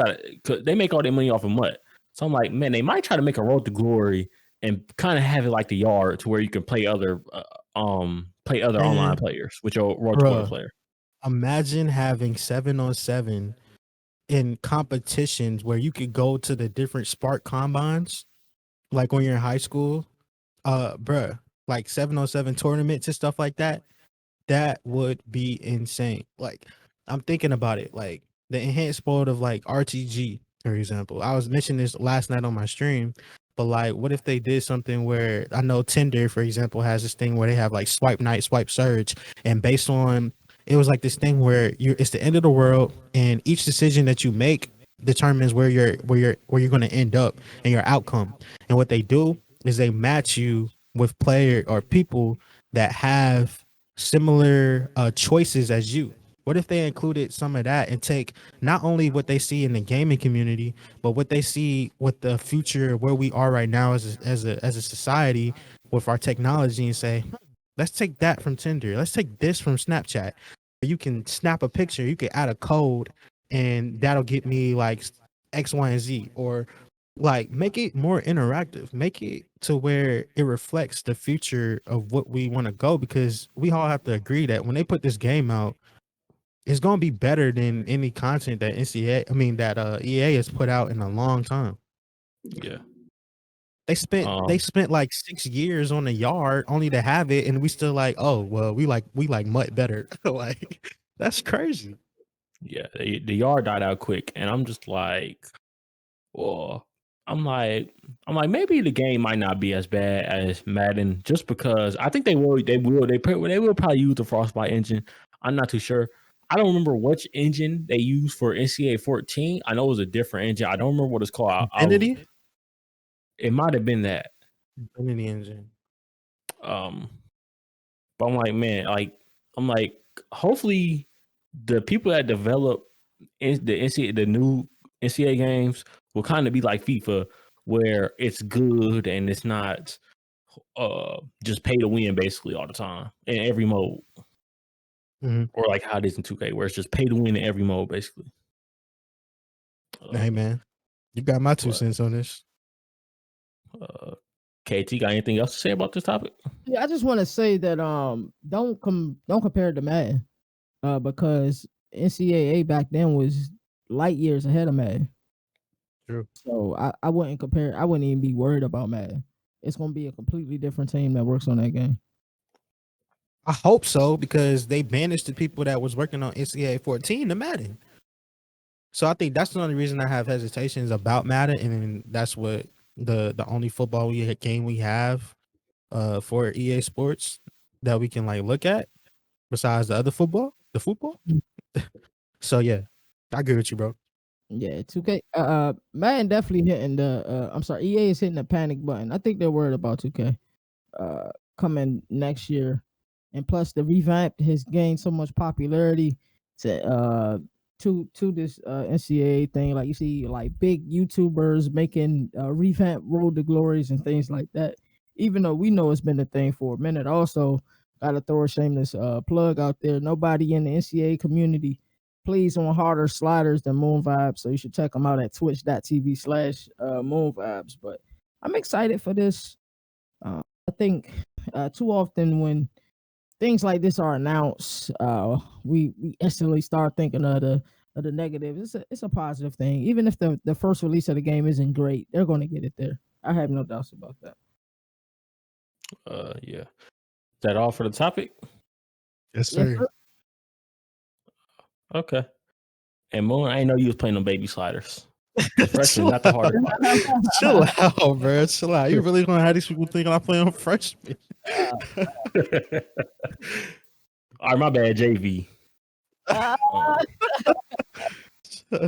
cause they make all their money off of MUT. So I'm like, man, they might try to make a road to glory and kind of have it like the yard to where you can play other online players with your road to glory player. Imagine having 7-on-7 in competitions where you could go to the different Spark combines, like when you're in high school, bruh, like 7-on-7 tournaments and stuff like that. That would be insane. Like, I'm thinking about it, like the enhanced mode of like RTG, for example. I was mentioning this last night on my stream, but like, what if they did something where I know Tinder, for example, has this thing where they have like swipe night, swipe surge, and based on it was like this thing where it's the end of the world, and each decision that you make determines where you're going to end up and your outcome. And what they do is they match you with player or people that have similar choices as you. What if they included some of that and take not only what they see in the gaming community, but what they see with the future where we are right now as a society with our technology and say, let's take that from Tinder. Let's take this from Snapchat. You can snap a picture, you can add a code, and that'll get me like X, Y, and Z. Or like make it more interactive, make it to where it reflects the future of what we want to go, because we all have to agree that when they put this game out, it's going to be better than any content that EA has put out in a long time. Yeah. They spent like 6 years on the yard only to have it, and we still like, oh well, we like MUT better. Like, that's crazy. Yeah, the yard died out quick, and I'm just like, well, I'm like maybe the game might not be as bad as Madden, just because I think they will probably use the Frostbite engine. I'm not too sure. I don't remember which engine they used for NCAA 14. I know it was a different engine. I don't remember what it's called. Infinity? It might have been that. Infinity engine. But I'm like, man, hopefully the people that develop the new NCAA games will kind of be like FIFA, where it's good and it's not just pay to win basically all the time in every mode. Mm-hmm. Or like how it is in 2K, where it's just pay to win in every mode basically. Hey man, you got my 2 cents on this. KT, got anything else to say about this topic? Yeah, I just want to say that don't compare it to Madden, because NCAA back then was light years ahead of Madden. True. So I wouldn't compare. I wouldn't even be worried about Madden. It's gonna be a completely different team that works on that game. I hope so, because they banished the people that was working on NCAA 14 to Madden. So I think that's the only reason I have hesitations about Madden, and that's what the only football game we have for EA Sports that we can like look at besides the other football, the football. So yeah, I agree with you, bro. Yeah, 2K. Madden definitely hitting the. I'm sorry, EA is hitting the panic button. I think they're worried about 2K coming next year, and plus the revamp has gained so much popularity to this NCAA thing. Like you see, like big YouTubers making revamp Road to Glories and things like that. Even though we know it's been a thing for a minute. Also, gotta throw a shameless plug out there. Nobody in the NCAA community plays on harder sliders than moonvibes, so you should check them out at twitch.tv/moonvibes. But I'm excited for this. I think too often when things like this are announced, we instantly start thinking of the negative. It's a positive thing. Even if the first release of the game isn't great, they're going to get it there. I have no doubts about that. Yeah. Is that all for the topic? Yes, sir. Yes, okay. And Moon, I didn't know you was playing on baby sliders. The freshman, not the harder part. Chill out, bro. Chill out. You really gonna have these people thinking I play on freshman? All right, my bad, JV.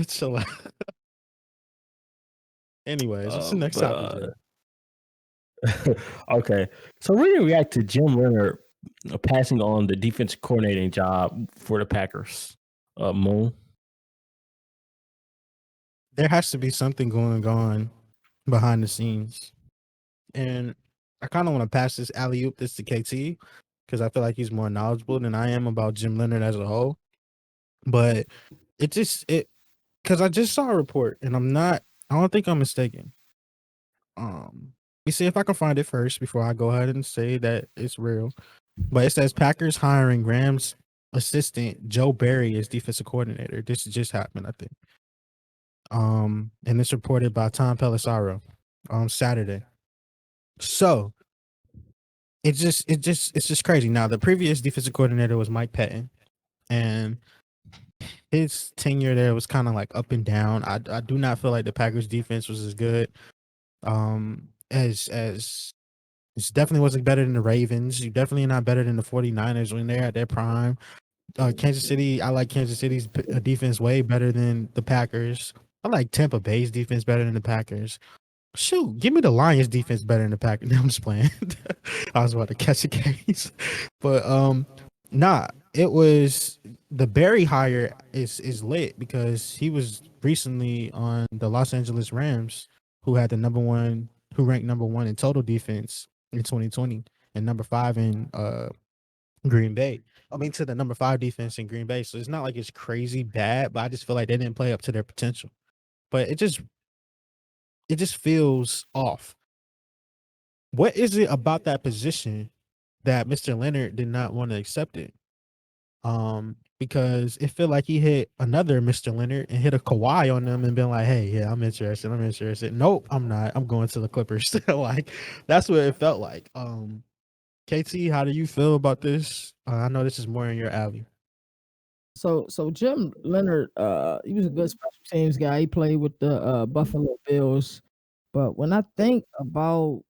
Chill out. Anyways, what's the next topic? Okay, so we're gonna react to Jim Leonard passing on the defensive coordinating job for the Packers. Moon. There has to be something going on behind the scenes, and I kind of want to pass this alley-oop this to KT because I feel like he's more knowledgeable than I am about Jim Leonard as a whole. But because I just saw a report, and I don't think I'm mistaken. Let me see if I can find it first before I go ahead and say that it's real. But it says Packers hiring Rams assistant Joe Barry as defensive coordinator. This just happened, I think. And it's reported by Tom Pelissaro on Saturday. So it's just crazy. Now the previous defensive coordinator was Mike Pettin, and his tenure there was kind of like up and down. I do not feel like the Packers defense was as good. As it definitely wasn't better than the Ravens. You definitely not better than the 49ers when they're at their prime. Kansas City, I like Kansas City's defense way better than the Packers. I like Tampa Bay's defense better than the Packers. Shoot, give me the Lions defense better than the Packers. No, I'm just playing. I was about to catch a case. But nah, it was the Barry hire is lit because he was recently on the Los Angeles Rams, who ranked number one in total defense in 2020 and number 5 in Green Bay. I mean, to the number 5 defense in Green Bay. So it's not like it's crazy bad, but I just feel like they didn't play up to their potential. But it just feels off. What is it about that position that Mr. Leonard did not want to accept it? Because it felt like he hit another Mr. Leonard and hit a Kawhi on them and been like, hey, yeah, I'm interested. Nope, I'm not. I'm going to the Clippers. Like, that's what it felt like. KT, how do you feel about this? I know this is more in your alley. So Jim Leonard, he was a good special teams guy. He played with the Buffalo Bills. But when I think about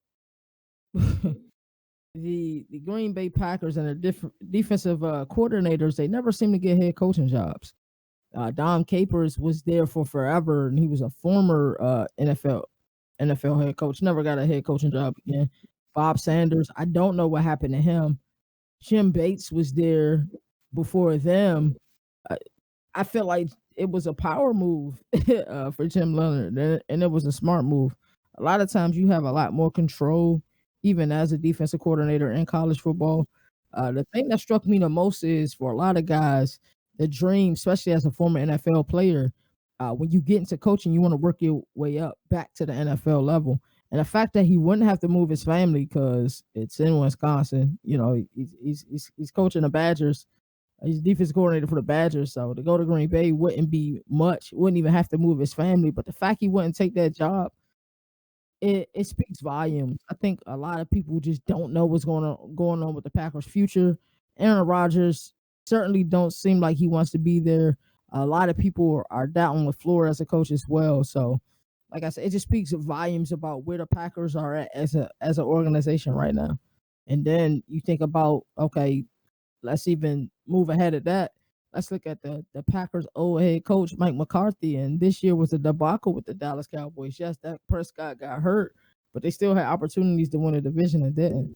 the Green Bay Packers and their different defensive coordinators, they never seem to get head coaching jobs. Dom Capers was there for forever, and he was a former NFL head coach. Never got a head coaching job again. Bob Sanders, I don't know what happened to him. Jim Bates was there before them. I feel like it was a power move for Jim Leonard, and it was a smart move. A lot of times you have a lot more control, even as a defensive coordinator in college football. The thing that struck me the most is for a lot of guys, the dream, especially as a former NFL player, when you get into coaching, you want to work your way up back to the NFL level. And the fact that he wouldn't have to move his family because it's in Wisconsin, he's coaching the Badgers. He's defense coordinator for the Badgers, so to go to Green Bay wouldn't be much. Wouldn't even have to move his family. But the fact he wouldn't take that job, it speaks volumes. I think a lot of people just don't know what's going on with the Packers' future. Aaron Rodgers certainly don't seem like he wants to be there. A lot of people are doubting LaFleur as a coach as well. So, like I said, it just speaks volumes about where the Packers are at as an organization right now. And then you think about, okay, let's even move ahead of that. Let's look at the Packers' old head coach Mike McCarthy, and this year was a debacle with the Dallas Cowboys. Yes, that Prescott got hurt, but they still had opportunities to win a division and didn't.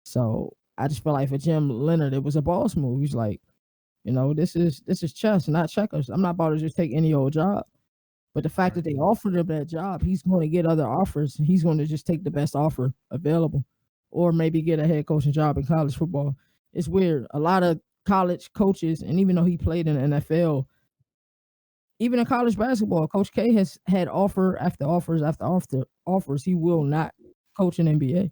So I just feel like for Jim Leonard, it was a boss move. He's like, this is chess, not checkers. I'm not about to just take any old job. But the fact that they offered him that job, he's going to get other offers. He's going to just take the best offer available, or maybe get a head coaching job in college football. It's weird. A lot of college coaches, and even though he played in the NFL, even in college basketball, Coach K has had offer after offers after offers. He will not coach an NBA.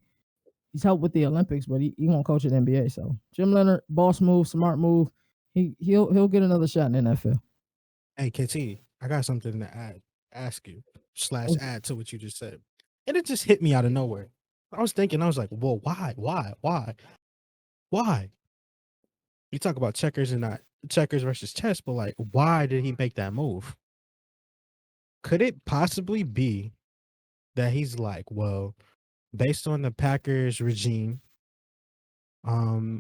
He's helped with the Olympics, but he won't coach an NBA. So Jim Leonard, boss move, smart move. He'll get another shot in the NFL. Hey KT, I got something to ask you / add to what you just said, and it just hit me out of nowhere. I was thinking, I was like, well, why? You talk about checkers and not checkers versus chess, but like, why did he make that move? Could it possibly be that he's like, well, based on the Packers regime,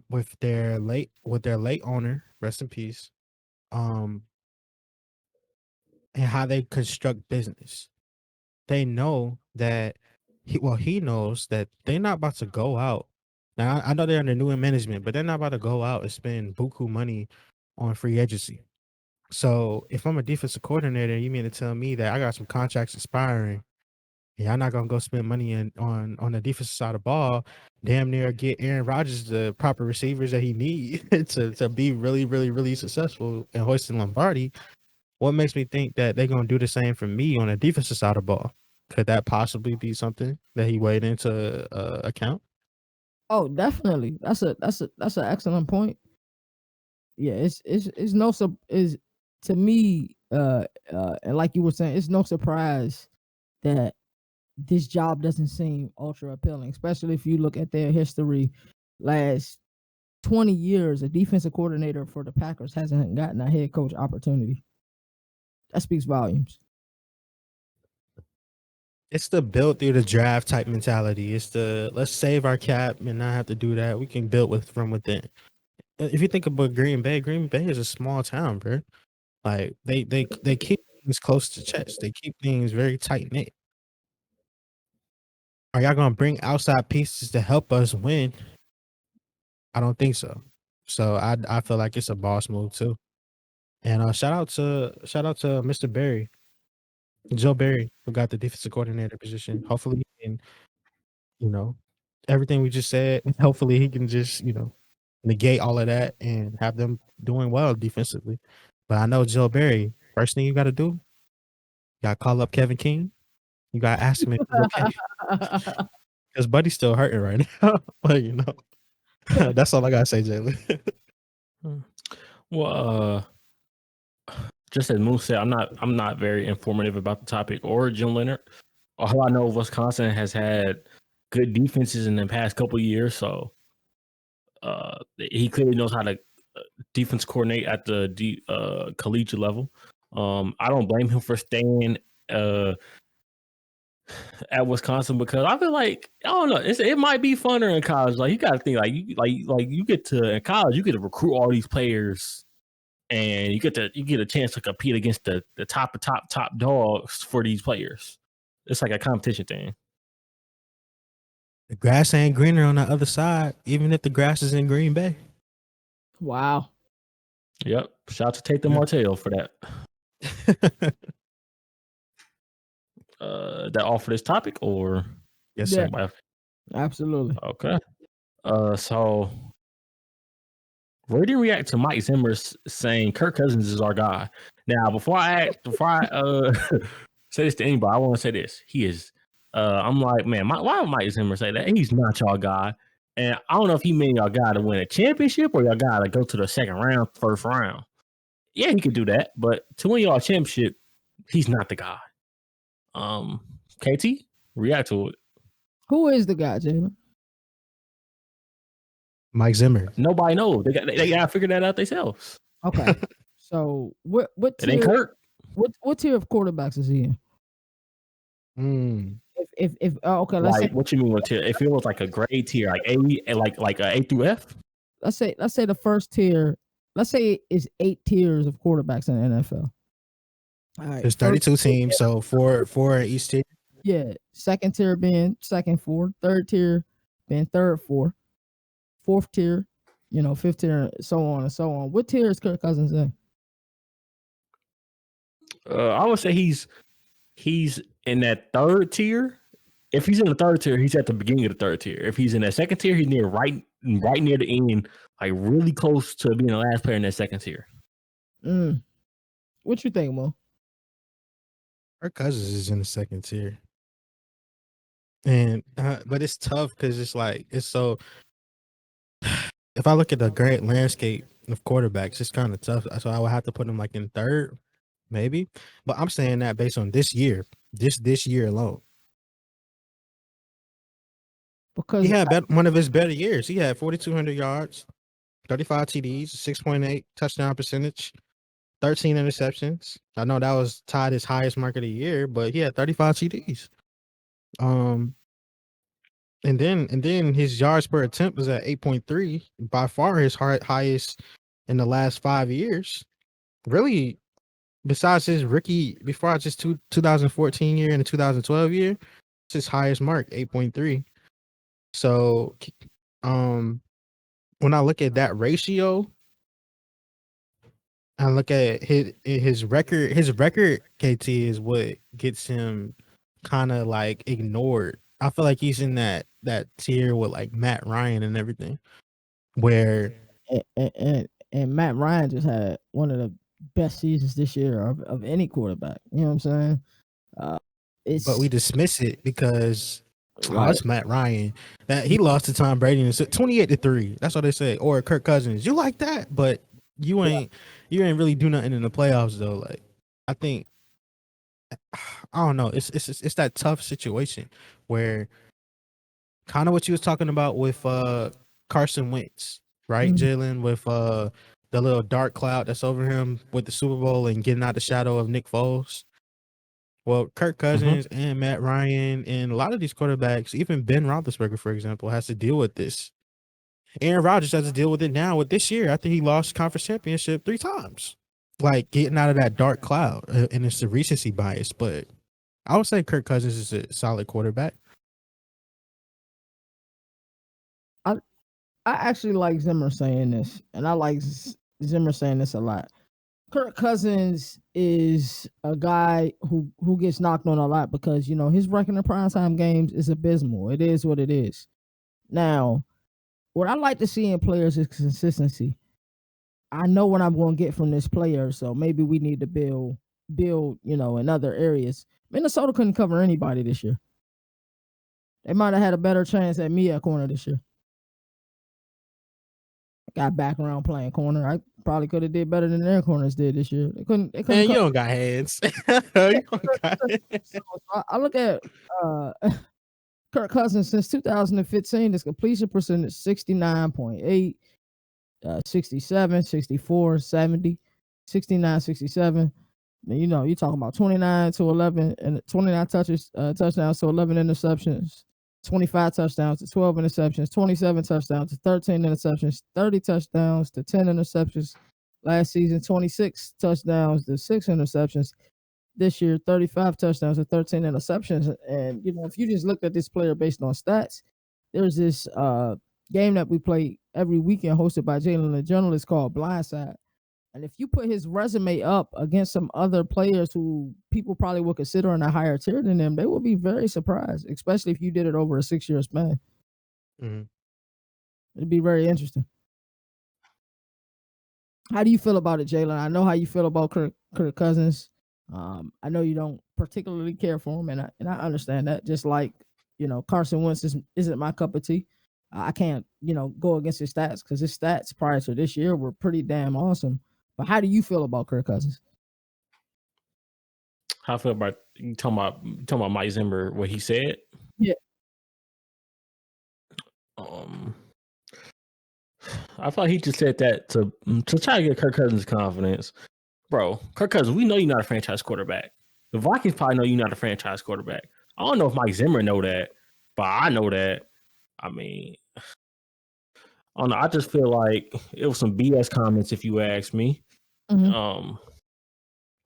with their late owner, rest in peace, and how they construct business, they know that he knows that they're not about to go out. Now I know they're under new management, but they're not about to go out and spend buku money on free agency. So if I'm a defensive coordinator, you mean to tell me that I got some contracts expiring, and I'm not gonna go spend money on the defensive side of the ball, damn near get Aaron Rodgers the proper receivers that he needs to be really, really, really successful in hoisting Lombardi? What makes me think that they're gonna do the same for me on the defensive side of the ball? Could that possibly be something that he weighed into account? Oh, definitely. That's an excellent point. Yeah, it's no is to me, and like you were saying, it's no surprise that this job doesn't seem ultra appealing, especially if you look at their history. Last 20 years, a defensive coordinator for the Packers hasn't gotten a head coach opportunity. That speaks volumes. It's the build through the draft type mentality. It's the let's save our cap and not have to do that. We can build from within. If you think about Green Bay is a small town, bro. Like they keep things close to chest. They keep things very tight knit. Are y'all gonna bring outside pieces to help us win? I don't think so. So I feel like it's a boss move too. And shout out to Mr. Barry, Joe Barry, who got the defensive coordinator position. Hopefully he can, everything we just said, hopefully he can just, negate all of that and have them doing well defensively. But I know Joe Barry, first thing you gotta do, you gotta call up Kevin King. You gotta ask him if he's okay. Because Buddy's still hurting right now. But that's all I gotta say, Jalen. Well, just as Moon said, I'm not very informative about the topic or Jim Leonard. All I know, Wisconsin has had good defenses in the past couple of years, so he clearly knows how to defense coordinate at the collegiate level. I don't blame him for staying at Wisconsin, because I feel like, I don't know, it might be funner in college. Like, you got to think, you get to, in college, you get to recruit all these players, and you get a chance to compete against the top dogs for these players. It's like a competition thing. The grass ain't greener on the other side, even if the grass is in Green Bay. Wow. Yep. Shout out to Tate Martell for that. That all for this topic, or yes, sir. Absolutely. Okay. So where do you react to Mike Zimmer saying Kirk Cousins is our guy? Now, before I say this to anybody, I want to say this. He is. I'm like, man, why would Mike Zimmer say that? He's not y'all guy. And I don't know if he meant y'all guy to win a championship or y'all guy to go to the second round, first round. Yeah, he could do that, but to win y'all a championship, he's not the guy. KT, react to it. Who is the guy, Jalen? Mike Zimmer. Nobody knows. They got to figure that out themselves. Okay. So what It ain't tier Kirk. what tier of quarterbacks is he in? If okay, let's say, Like, what you mean? What tier? If it was like a grade tier, like A, like A through F. let's say the first tier, let's say it's 8 tiers of quarterbacks in the NFL. All right, There's 32 teams, so four in each tier. Yeah, second tier being second, four, third tier being third, four, fourth tier, fifth tier, so on and so on. What tier is Kirk Cousins in? I would say he's in that third tier. If he's in the third tier, he's at the beginning of the third tier. If he's in that second tier, he's right near the end, like really close to being the last player in that second tier. What you think, Mo? Kirk Cousins is in the second tier, and but it's tough because it's so. If I look at the great landscape of quarterbacks, it's kind of tough. So I would have to put him like in third, maybe. But I'm saying that based on this year, this year alone. Because he had one of his better years. He had 4,200 yards, 35 TDs, 6.8 touchdown percentage, 13 interceptions. I know that was tied his highest mark of the year, but he had 35 TDs. And then his yards per attempt was at 8.3, by far his highest in the last 5 years. Really, besides his rookie, before just 2014 year and the 2012 year, it's his highest mark, 8.3. So, when I look at that ratio, I look at his record. His record, KT, is what gets him kind of like ignored. I feel like he's in that tier with like Matt Ryan and everything, where and Matt Ryan just had one of the best seasons this year of any quarterback. You know what I'm saying? But we dismiss it because right. It's Matt Ryan. That he lost to Tom Brady and 28-3. That's what they say. Or Kirk Cousins. You like that, but you ain't really do nothing in the playoffs though. Like, I think, I don't know. It's that tough situation where kind of what you was talking about with Carson Wentz, right? Jalen, with the little dark cloud that's over him with the Super Bowl and getting out the shadow of Nick Foles. Well, Kirk Cousins and Matt Ryan and a lot of these quarterbacks, even Ben Roethlisberger, for example, has to deal with this. Aaron Rodgers has to deal with it now with this year after he lost conference championship 3 times. Like, getting out of that dark cloud, and it's the recency bias. But I would say Kirk Cousins is a solid quarterback. I actually like Zimmer saying this, and I like Zimmer saying this a lot. Kirk Cousins is a guy who gets knocked on a lot because, his record in primetime games is abysmal. It is what it is. Now, what I like to see in players is consistency. I know what I'm going to get from this player, so maybe we need to build, in other areas. Minnesota couldn't cover anybody this year. They might have had a better chance at me at corner this year. Got background playing corner. I probably could have did better than their corners did this year. They couldn't. Man, you don't got hands. You don't got hands. So I look at Kirk Cousins since 2015. His completion percentage 69.8, 67, 64, 70, 69, 67. You're talking about 29 to 11 and 29 touchdowns to 11 interceptions. 25 touchdowns to 12 interceptions, 27 touchdowns to 13 interceptions, 30 touchdowns to 10 interceptions. Last season, 26 touchdowns to 6 interceptions. This year, 35 touchdowns to 13 interceptions. And, if you just looked at this player based on stats, there's this game that we play every weekend hosted by Jalen The Journalist called Blindside. And if you put his resume up against some other players who people probably would consider in a higher tier than them, they will be very surprised, especially if you did it over a 6-year span. It'd be very interesting. How do you feel about it, Jalen? I know how you feel about Kirk Cousins. I know you don't particularly care for him, and I understand that. Just like, Carson Wentz isn't my cup of tea. I can't, go against his stats because his stats prior to this year were pretty damn awesome. But how do you feel about Kirk Cousins? How I feel about you talking about Mike Zimmer, what he said? Yeah. I thought he just said that to try to get Kirk Cousins' confidence. Bro, Kirk Cousins, we know you're not a franchise quarterback. The Vikings probably know you're not a franchise quarterback. I don't know if Mike Zimmer know that, but I know that. I mean, I don't know. I just feel like it was some BS comments, if you ask me. Mm-hmm.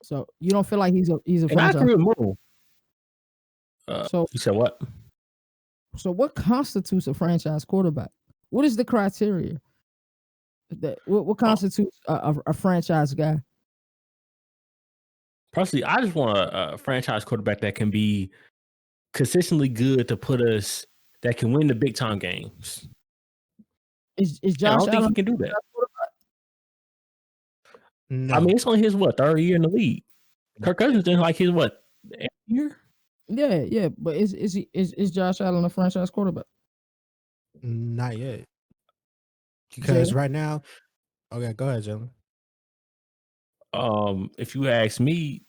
So you don't feel like he's a and franchise? I agree with Mo. So you said what? So what constitutes a franchise quarterback? What is the criteria? What constitutes a franchise guy? Personally, I just want a franchise quarterback that can be consistently good to put us, that can win the big time games. Is Josh I don't Allen think he can do that. No. I mean, it's only his third year in the league. Kirk Cousins is like his eighth year? Yeah, but is Josh Allen a franchise quarterback? Not yet. Because right now, okay, go ahead, Jalen. If you ask me,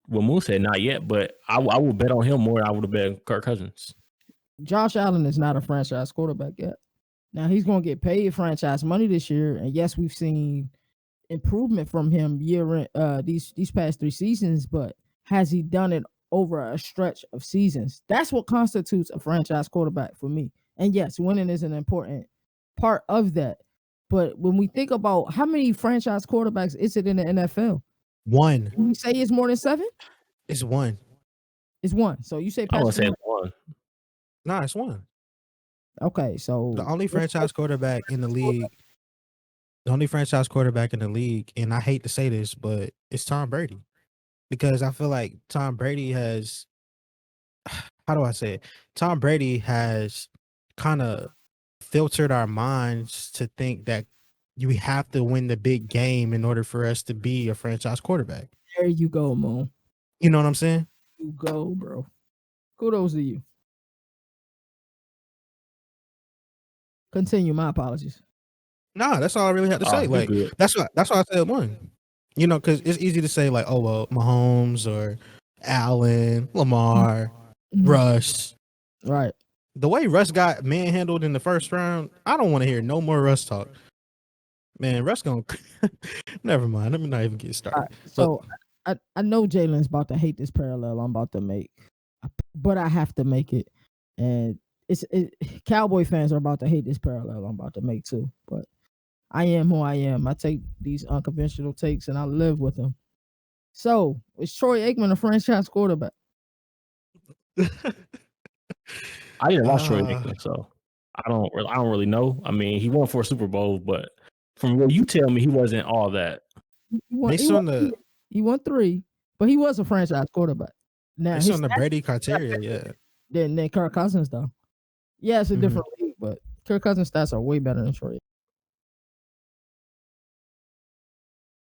well, Moon said not yet, but I would bet on him more than I would have bet on Kirk Cousins. Josh Allen is not a franchise quarterback yet. Now he's going to get paid franchise money this year, and yes, we've seen improvement from him these past 3 seasons, but has he done it over a stretch of seasons? That's what constitutes a franchise quarterback for me. And yes, winning is an important part of that. But when we think about how many franchise quarterbacks is it in the NFL? 1. Can we say it's more than 7? It's 1. It's 1. So you say I want to say 1. Nah, it's 1. Okay, so the only franchise quarterback in the league, and I hate to say this, but it's Tom Brady. Because I feel like Tom Brady has, how do I say it? Tom Brady has kind of filtered our minds to think that you have to win the big game in order for us to be a franchise quarterback. There you go, Mo. You know what I'm saying? You go, bro. Kudos to you. Continue. My apologies. Nah, that's all I really have to say. Like good. that's why I said 1. You know, because it's easy to say like, oh well, Mahomes or Allen, Lamar, Russ. Right. The way Russ got manhandled in the first round, I don't want to hear no more Russ talk. Man, Russ gonna never mind. Let me not even get started. Right. So I know Jalen's about to hate this parallel I'm about to make, but I have to make it. And Cowboy fans are about to hate this parallel I'm about to make too. But I am who I am. I take these unconventional takes and I live with them. So is Troy Aikman a franchise quarterback? I didn't watch Troy Aikman, so I don't really know. I mean, he won 4 Super Bowls, but from what you tell me, he wasn't all that. He won 3, but he was a franchise quarterback. Now it's on the Brady criteria, yeah. Than Kirk Cousins though. Yeah, it's a different league, but Kirk Cousins' stats are way better than Troy.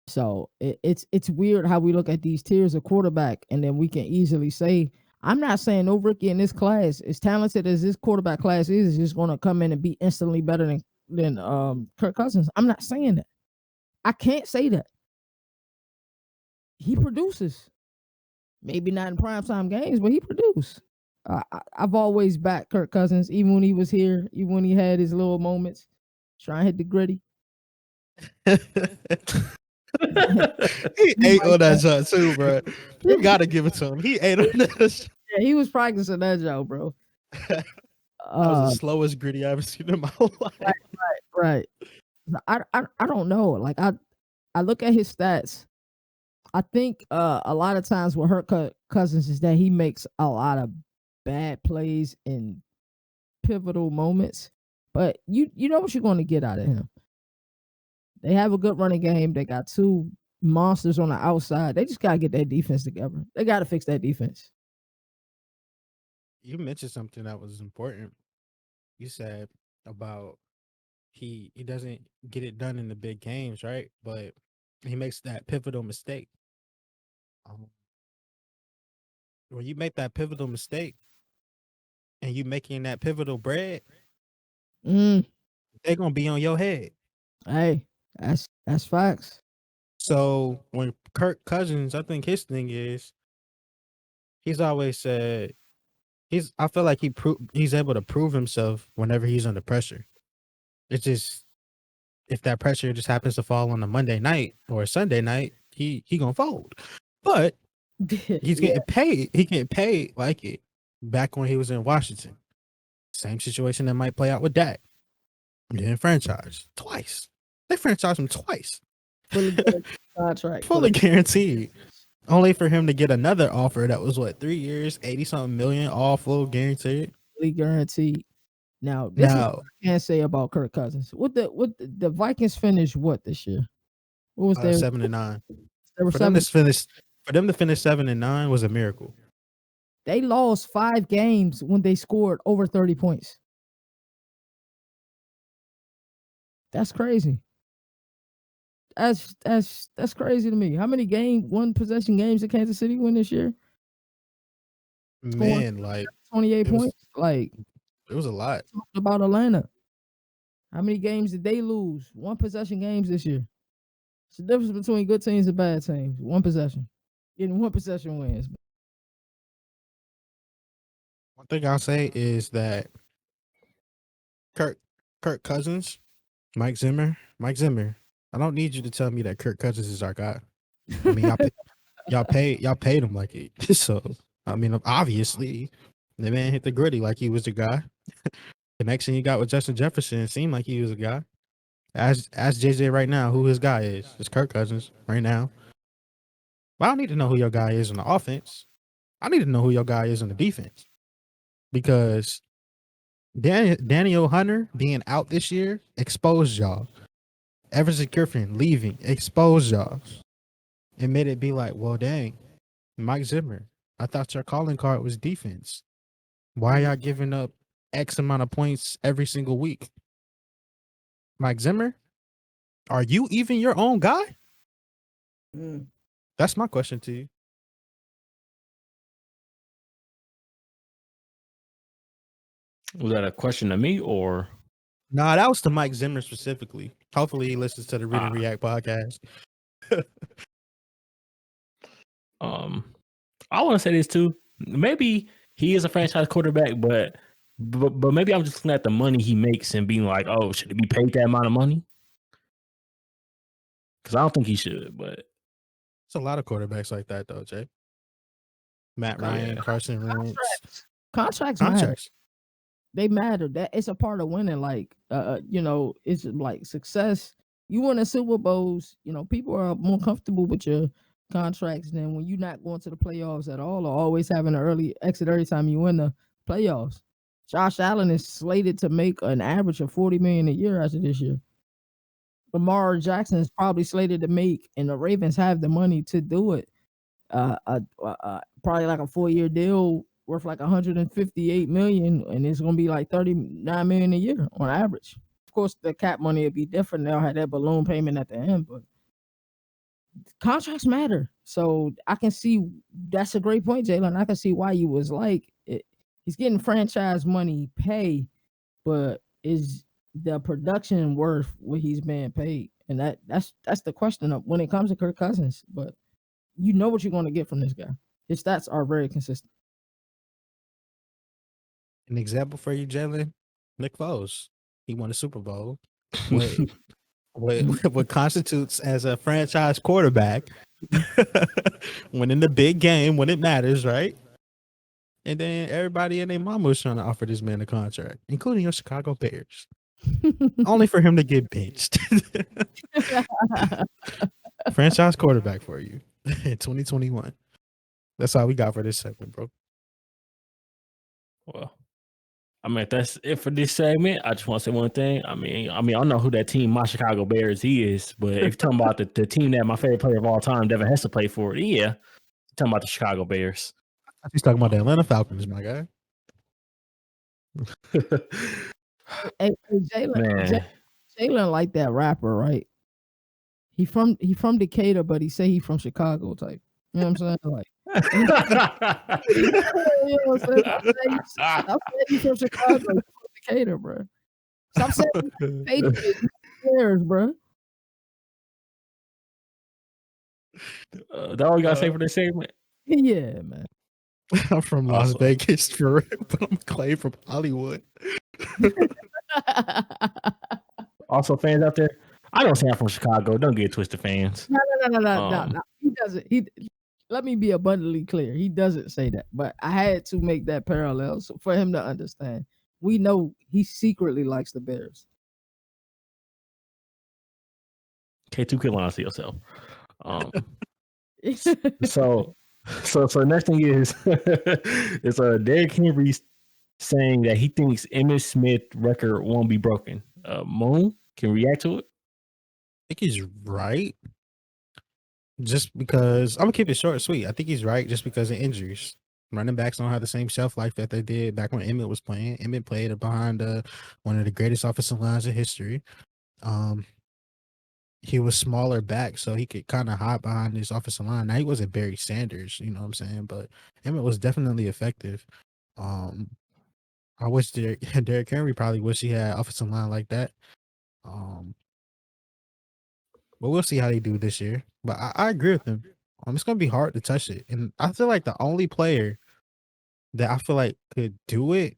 So it's weird how we look at these tiers of quarterback, and then we can easily say, I'm not saying no rookie in this class, as talented as this quarterback class is just going to come in and be instantly better than Kirk Cousins. I'm not saying that. I can't say that. He produces. Maybe not in primetime games, but he produced. I've always backed Kirk Cousins, even when he was here, even when he had his little moments, trying to hit the gritty. He ate on that shot too, bro. You gotta give it to him. He ate on that shot. Yeah, he was practicing that joke, bro. That was the slowest gritty I've ever seen in my whole life. Right. I don't know. Like I look at his stats. I think a lot of times what hurt Cousins is that he makes a lot of bad plays in pivotal moments. But you know what you're going to get out of him. They have a good running game. They got 2 monsters on the outside. They just got to get that defense together. They got to fix that defense. You mentioned something that was important. You said about he doesn't get it done in the big games, right? But he makes that pivotal mistake. When you make that pivotal mistake and you making that pivotal bread, they're gonna be on your head. Hey, that's facts. So when Kirk Cousins, I think his thing is, he's always said I feel like he's able to prove himself whenever he's under pressure. It's just if that pressure just happens to fall on a Monday night or a Sunday night, he gonna fold. But he's getting paid. He getting paid like it back when he was in Washington. Same situation that might play out with Dak. Getting franchised twice. They franchised him twice. Fully guaranteed contract. Fully guaranteed. Only for him to get another offer that was 3 years, 80-something million, all full guaranteed. Fully guaranteed. Now, this is what I can't say about Kirk Cousins. What the Vikings finished what this year? What was their 7-9? They were For them to finish 7-9 was a miracle. They lost 5 games when they scored over 30 points. That's crazy. That's crazy to me. How many one possession games did Kansas City win this year? Man, like 28 points. Like it was a lot. About Atlanta. How many games did they lose? One possession games this year. It's the difference between good teams and bad teams. One possession. Getting one possession wins. One thing I'll say is that Kirk Cousins, Mike Zimmer. I don't need you to tell me that Kirk Cousins is our guy. I mean, y'all paid him like it. So I mean, obviously, the man hit the gritty like he was the guy. Connection he got with Justin Jefferson seemed like he was a guy. Ask JJ right now who his guy is. It's Kirk Cousins right now. But I don't need to know who your guy is on the offense. I need to know who your guy is on the defense. Because Daniel Hunter being out this year exposed y'all. Everson Griffin leaving exposed y'all. It made it be like, well, dang, Mike Zimmer, I thought your calling card was defense. Why are y'all giving up X amount of points every single week? Mike Zimmer, are you even your own guy? That's my question to you. Was that a question to me or? Nah, that was to Mike Zimmer specifically. Hopefully he listens to the Read and React podcast. I want to say this too. Maybe he is a franchise quarterback, but maybe I'm just looking at the money he makes and being like, oh, should he be paid that amount of money? Because I don't think he should, but it's a lot of quarterbacks like that though, Jay. Matt Ryan, Carson Wentz. Contracts matter. They matter. That it's a part of winning. Like, it's like success. You win a Super Bowls. People are more comfortable with your contracts than when you're not going to the playoffs at all, or always having an early exit every time you win the playoffs. Josh Allen is slated to make an average of $40 million a year after this year. Lamar Jackson is probably slated to make, and the Ravens have the money to do it. Probably like a 4-year deal worth like $158 million, and it's gonna be like $39 million a year on average. Of course, the cap money will be different. They'll have that balloon payment at the end, but contracts matter. So I can see that's a great point, Jalen. I can see why you was like it. He's getting franchise money pay, but is the production worth what he's being paid? And that's the question of when it comes to Kirk Cousins. But you know what you're going to get from this guy. His stats are very consistent. An example for you, Jalen, Nick Foles. He won a Super Bowl. What constitutes as a franchise quarterback, winning the big game when it matters, right? And then everybody and their mama was trying to offer this man a contract, including your Chicago Bears, only for him to get benched. Franchise quarterback for you in 2021. That's all we got for this segment, bro. Well, I mean, if that's it for this segment, I just want to say one thing. I mean, I don't know who that team, my Chicago Bears, is, but if you're talking about the team that my favorite player of all time, Devin Hester, played for, yeah, you're talking about the Chicago Bears. He's talking about the Atlanta Falcons, my guy. Hey, Jalen like that rapper, right? He from Decatur, but he say he from Chicago type. You know what I'm saying? Like, you know what I'm saying? He's from Chicago, he's from Decatur, bro. Stop saying Patriots, players, bro. That all you gotta say for this segment? Yeah, man. I'm from Las Vegas, for real, but I'm Clay from Hollywood. Also, fans out there, I don't say I'm from Chicago. Don't get twisted, fans. No. He doesn't. Let me be abundantly clear. He doesn't say that, but I had to make that parallel so for him to understand. We know he secretly likes the Bears. K2 could lie to yourself. So next thing is it's Derrick Henry saying that he thinks Emmitt Smith record won't be broken. Moon, can react to it? I think he's right. Just because I'm gonna keep it short and sweet. I think he's right just because of injuries. Running backs don't have the same shelf life that they did back when Emmett was playing. Emmett played behind one of the greatest offensive lines in history. He was smaller back, so he could kind of hide behind his offensive line. Now he wasn't Barry Sanders, you know what I'm saying? But Emmett was definitely effective. I wish Derrick Henry probably wish he had offensive line like that. But we'll see how they do this year. But I agree with him. It's gonna be hard to touch it, and I feel like the only player that I feel like could do it,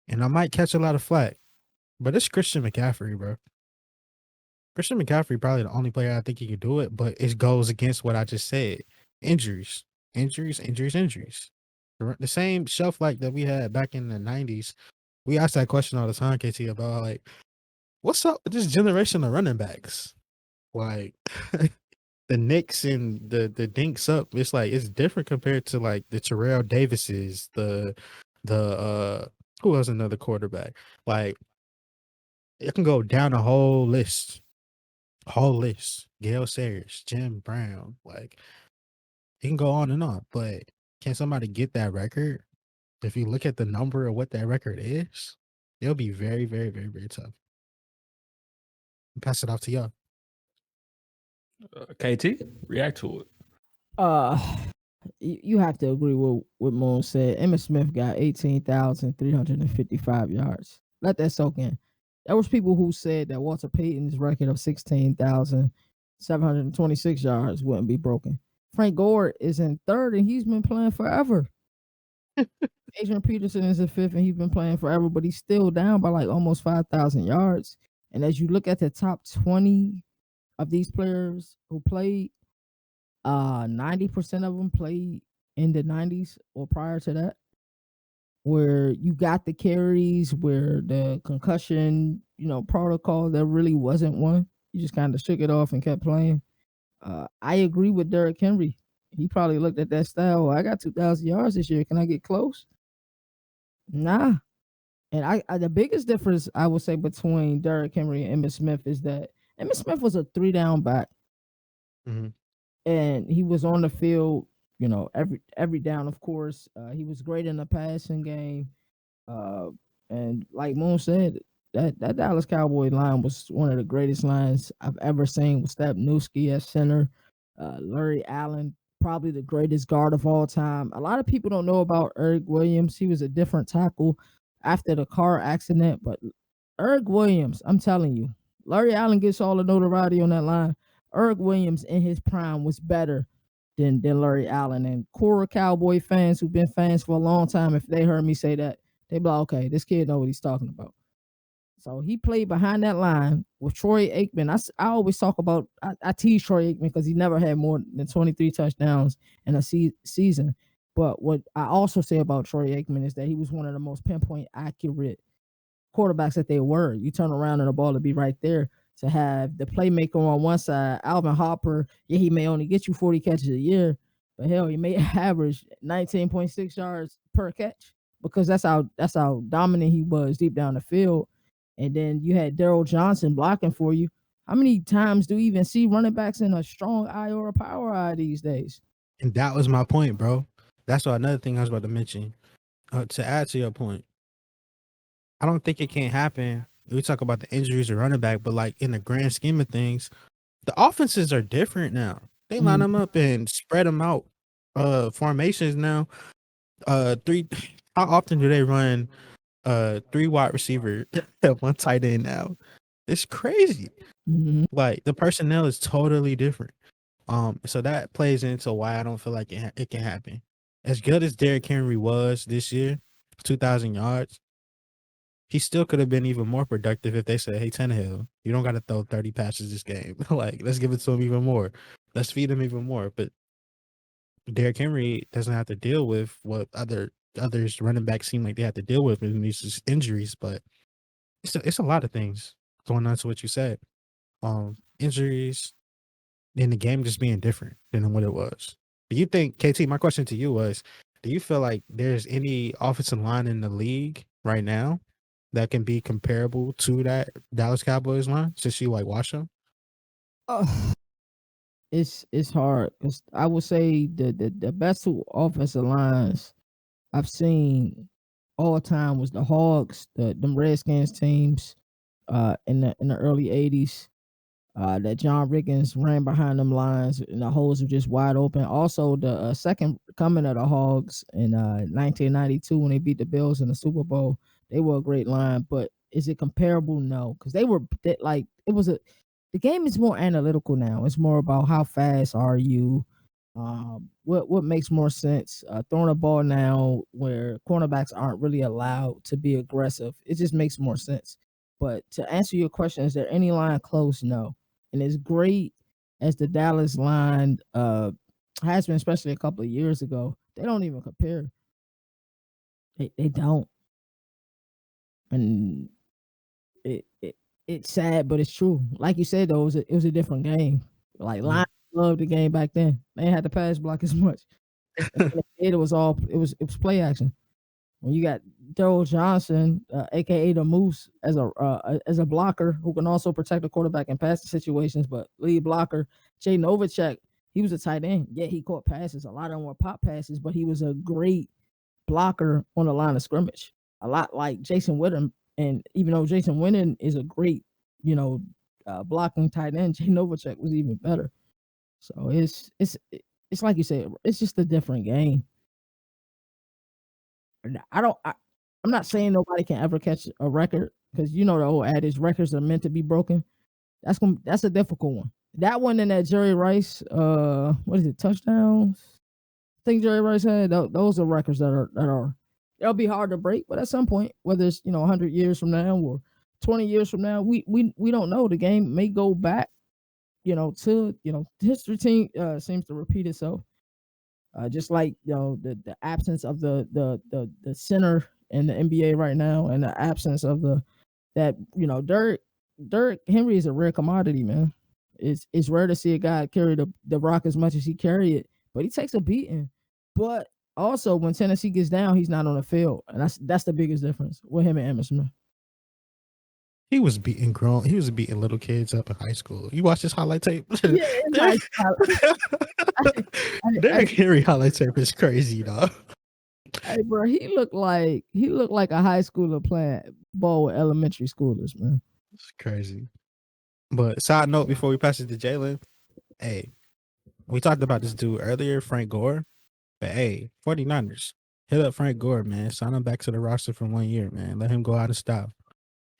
and I might catch a lot of flack, but it's Christian McCaffrey, bro. Christian McCaffrey probably the only player I think he could do it, but it goes against what I just said: injuries. The same shelf life that we had back in the 90s. We asked that question all the time, KT, about like, what's up with this generation of running backs? Like the Knicks and the Dinks up, it's like it's different compared to like the Terrell Davises, the who was another quarterback? Like it can go down a whole list. Gale Sayers, Jim Brown, like it can go on and on. But can somebody get that record? If you look at the number of what that record is, it'll be very, very, very, very tough. I'll pass it off to y'all. KT, react to it. You have to agree with what Moon said. Emmitt Smith got 18,355 yards. Let that soak in. There was people who said that Walter Payton's record of 16,726 yards wouldn't be broken. Frank Gore is in third, and he's been playing forever. Adrian Peterson is in fifth, and he's been playing forever, but he's still down by like almost 5,000 yards. And as you look at the top 20 of these players who played, 90% of them played in the 90s or prior to that, where you got the carries, where the concussion, protocol, there really wasn't one. You just kind of shook it off and kept playing. I agree with Derrick Henry. He probably looked at that style. Well, I got 2,000 yards this year. Can I get close? Nah. And I the biggest difference I would say between Derrick Henry and Emmitt Smith is that Emmitt Smith was a 3-down back. Mm-hmm. And he was on the field, every down, of course. He was great in the passing game. And like Moon said, that Dallas Cowboy line was one of the greatest lines I've ever seen with Stepnowski at center. Larry Allen, probably the greatest guard of all time. A lot of people don't know about Eric Williams. He was a different tackle after the car accident, but Eric Williams, I'm telling you, Larry Allen gets all the notoriety on that line. Eric Williams in his prime was better than Larry Allen. And core Cowboy fans who've been fans for a long time, if they heard me say that, they'd be like, okay, this kid know what he's talking about. So he played behind that line with Troy Aikman. I always talk about, I tease Troy Aikman because he never had more than 23 touchdowns in a season. But what I also say about Troy Aikman is that he was one of the most pinpoint accurate quarterbacks that they were. You turn around and the ball to be right there. To have the playmaker on one side, Alvin Harper, he may only get you 40 catches a year, but hell, he may average 19.6 yards per catch because that's how dominant he was deep down the field. And then you had Daryl Johnson blocking for you. How many times do we even see running backs in a strong eye or a power eye these days? And that was my point, bro. That's another thing I was about to mention. To add to your point, I don't think it can't happen. We talk about the injuries of running back, but like in the grand scheme of things, the offenses are different now. They line them up and spread them out. Formations now. Three. How often do they run 3 wide receiver at 1 tight end now? It's crazy. Mm-hmm. Like the personnel is totally different. So that plays into why I don't feel like it can happen. As good as Derrick Henry was this year, 2,000 yards. he still could have been even more productive if they said, "Hey, Tannehill, you don't got to throw 30 passes this game. Like, let's give it to him even more. Let's feed him even more." But Derrick Henry doesn't have to deal with what others running backs seem like they have to deal with in these injuries. But it's a lot of things going on to what you said. Injuries, and the game just being different than what it was. Do you think, KT, my question to you was, do you feel like there's any offensive line in the league right now that can be comparable to that Dallas Cowboys line since you like watch them? It's hard because I would say the best two offensive lines I've seen all time was the Hogs, them Redskins teams, in the early '80s. That John Riggins ran behind them lines and the holes were just wide open. Also, the second coming of the Hogs in 1992 when they beat the Bills in the Super Bowl, they were a great line. But is it comparable? No, because like it was a. The game is more analytical now. It's more about how fast are you. What makes more sense? Throwing a ball now where cornerbacks aren't really allowed to be aggressive. It just makes more sense. But to answer your question, is there any line close? No. And as great as the Dallas line has been, especially a couple of years ago, they don't even compare. They don't. And it's sad, but it's true. Like you said, though, it was a different game. Like Lions loved the game back then. They ain't had to pass block as much. It was play action. When you got Daryl Johnson, aka the Moose, as a blocker who can also protect the quarterback in passing situations, but lead blocker. Jay Novacek, he was a tight end. Yeah, he caught passes. A lot of them were pop passes, but he was a great blocker on the line of scrimmage. A lot like Jason Witten, and even though Jason Witten is a great, blocking tight end, Jay Novacek was even better. So it's like you said, it's just a different game. I'm not saying nobody can ever catch a record because the old adage, records are meant to be broken. That's a difficult one. That one and that Jerry Rice, what is it, touchdowns? I think Jerry Rice had those are records that they'll be hard to break, but at some point, whether it's 100 years from now or 20 years from now, we don't know. The game may go back, to history seems to repeat itself. Just like the absence of the center in the NBA right now, and the absence of Derrick Henry is a rare commodity, man. It's rare to see a guy carry the rock as much as he carry it, but he takes a beating. But also, when Tennessee gets down, he's not on the field, and that's the biggest difference with him and Emmitt Smith. He was beating little kids up in high school. You watch his highlight tape? Yeah, Derrick Henry highlight tape is crazy, dog. Hey, bro, he looked like a high schooler playing ball with elementary schoolers, man. It's crazy. But side note, before we pass it to Jalen, hey, we talked about this dude earlier, Frank Gore. But hey, 49ers, hit up Frank Gore, man. Sign him back to the roster for 1 year, man. Let him go out of style.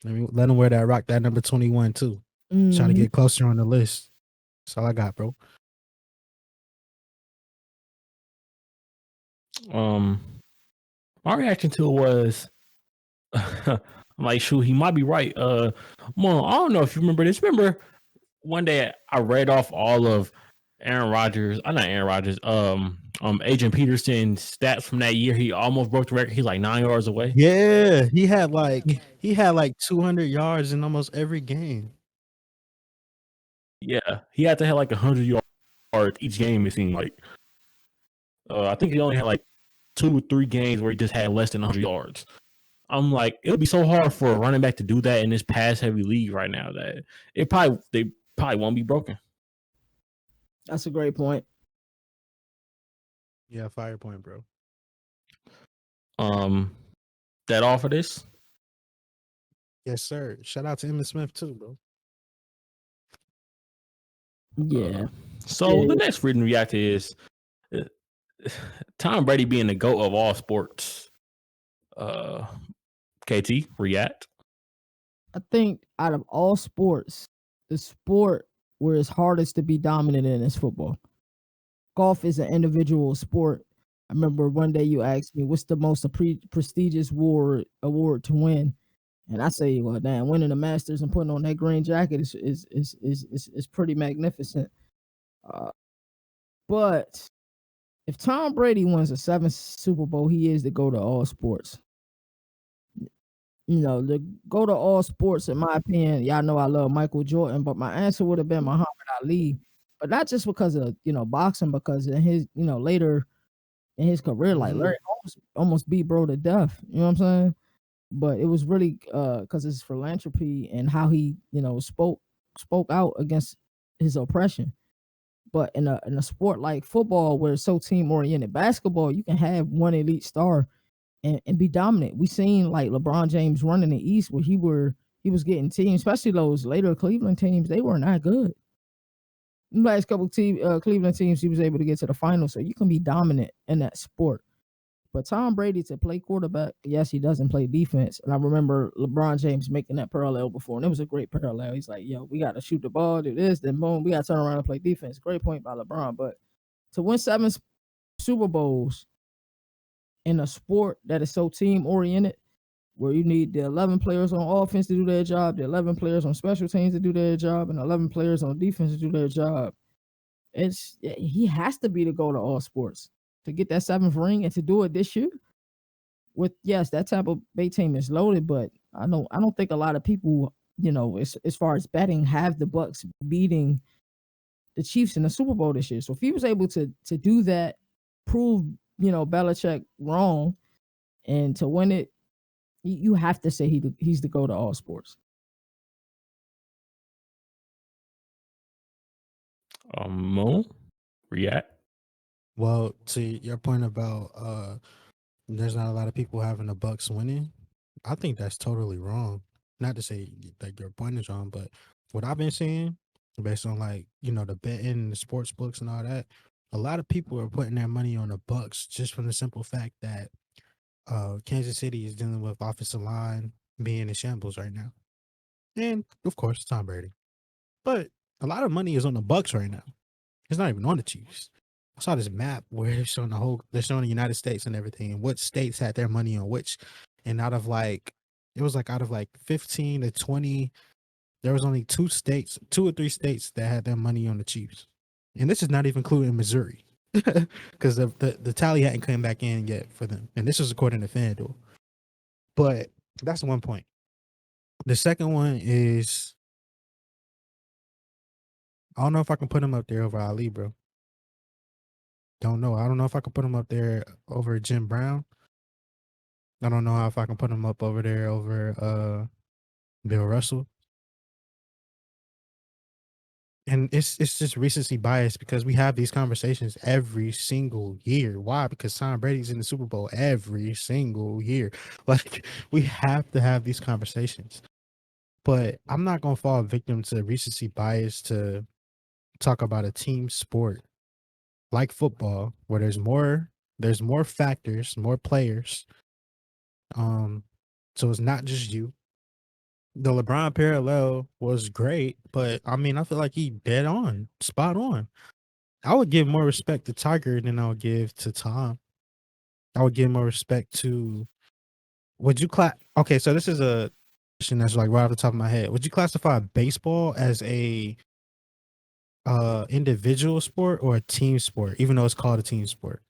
Let him wear that number 21 too. Try to get closer on the list. That's all I got, bro. My reaction to it was, I'm like, shoot, he might be right. Mom, I don't know if you remember this. Remember one day I read off all of Adrian Rodgers, Adrian Peterson's stats from that year. He almost broke the record. He's like 9 yards away. Yeah, he had like 200 yards in almost every game. Yeah, he had to have like 100 yards each game. It seemed like. I think he only had like 2 or 3 games where he just had less than 100 yards. I'm like, it would be so hard for a running back to do that in this pass-heavy league right now that they probably won't be broken. That's a great point. Yeah, fire point, bro. That all for this? Yes, sir. Shout out to Emmitt Smith too, bro. Yeah. The next written react is Tom Brady being the GOAT of all sports. KT, react. I think out of all sports, the sport where it's hardest to be dominant in is football. Golf is an individual sport. I remember one day you asked me, what's the most prestigious award to win? And I say, well, damn, winning the Masters and putting on that green jacket is pretty magnificent. But if Tom Brady wins a 7th Super Bowl, he is the go to all sports. The go to all sports, in my opinion. Y'all know I love Michael Jordan, but my answer would have been Muhammad Ali. But not just because of boxing, because in his later in his career, like Larry almost beat bro to death. You know what I'm saying? But it was really because his philanthropy and how he spoke out against his oppression. But in a sport like football, where it's so team oriented, basketball, you can have one elite star and be dominant. We seen like LeBron James running the East, where he was getting teams, especially those later Cleveland teams. They were not good. The last couple Cleveland teams, he was able to get to the finals. So you can be dominant in that sport. But Tom Brady to play quarterback, yes, he doesn't play defense. And I remember LeBron James making that parallel before, and it was a great parallel. He's like, yo, we got to shoot the ball, do this, then boom, we got to turn around and play defense. Great point by LeBron. But to win 7 Super Bowls in a sport that is so team oriented, where you need the 11 players on offense to do their job, the 11 players on special teams to do their job, and 11 players on defense to do their job, he has to be the go to all sports to get that 7th ring and to do it this year. With that Tampa Bay team is loaded, but I don't think a lot of people, as far as betting, have the Bucks beating the Chiefs in the Super Bowl this year. So if he was able to do that, prove Belichick wrong, and to win it, you have to say he's the go to all sports. Mo, react. Well, to your point about there's not a lot of people having the Bucks winning, I think that's totally wrong. Not to say that your point is wrong, but what I've been seeing, based on like the betting, the sports books, and all that, a lot of people are putting their money on the Bucks just from the simple fact that Kansas City is dealing with offensive line being in shambles right now, and of course Tom Brady. But a lot of money is on the Bucks right now. It's not even on the Chiefs. I saw this map where they're showing the United States and everything, and what states had their money on which. And out of 15 to 20, there was only 2 or 3 states that had their money on the Chiefs. And this is not even including Missouri, because the tally hadn't come back in yet for them. And this is according to FanDuel. But that's one point. The second one is, I don't know if I can put him up there over Ali, bro. Don't know. I don't know if I can put him up there over Jim Brown. I don't know if I can put him up over there over Bill Russell. And it's just recency bias, because we have these conversations every single year. Why? Because Tom Brady's in the Super Bowl every single year. Like, we have to have these conversations. But I'm not going to fall victim to recency bias to talk about a team sport like football, where there's more factors, more players. So it's not just you. The LeBron parallel was great, but I mean, I feel like he spot on. I would give more respect to Tiger than I would give to Tom. I would give more respect to. Okay, so this is a question that's like right off the top of my head. Would you classify baseball as a individual sport or a team sport, even though it's called a team sport?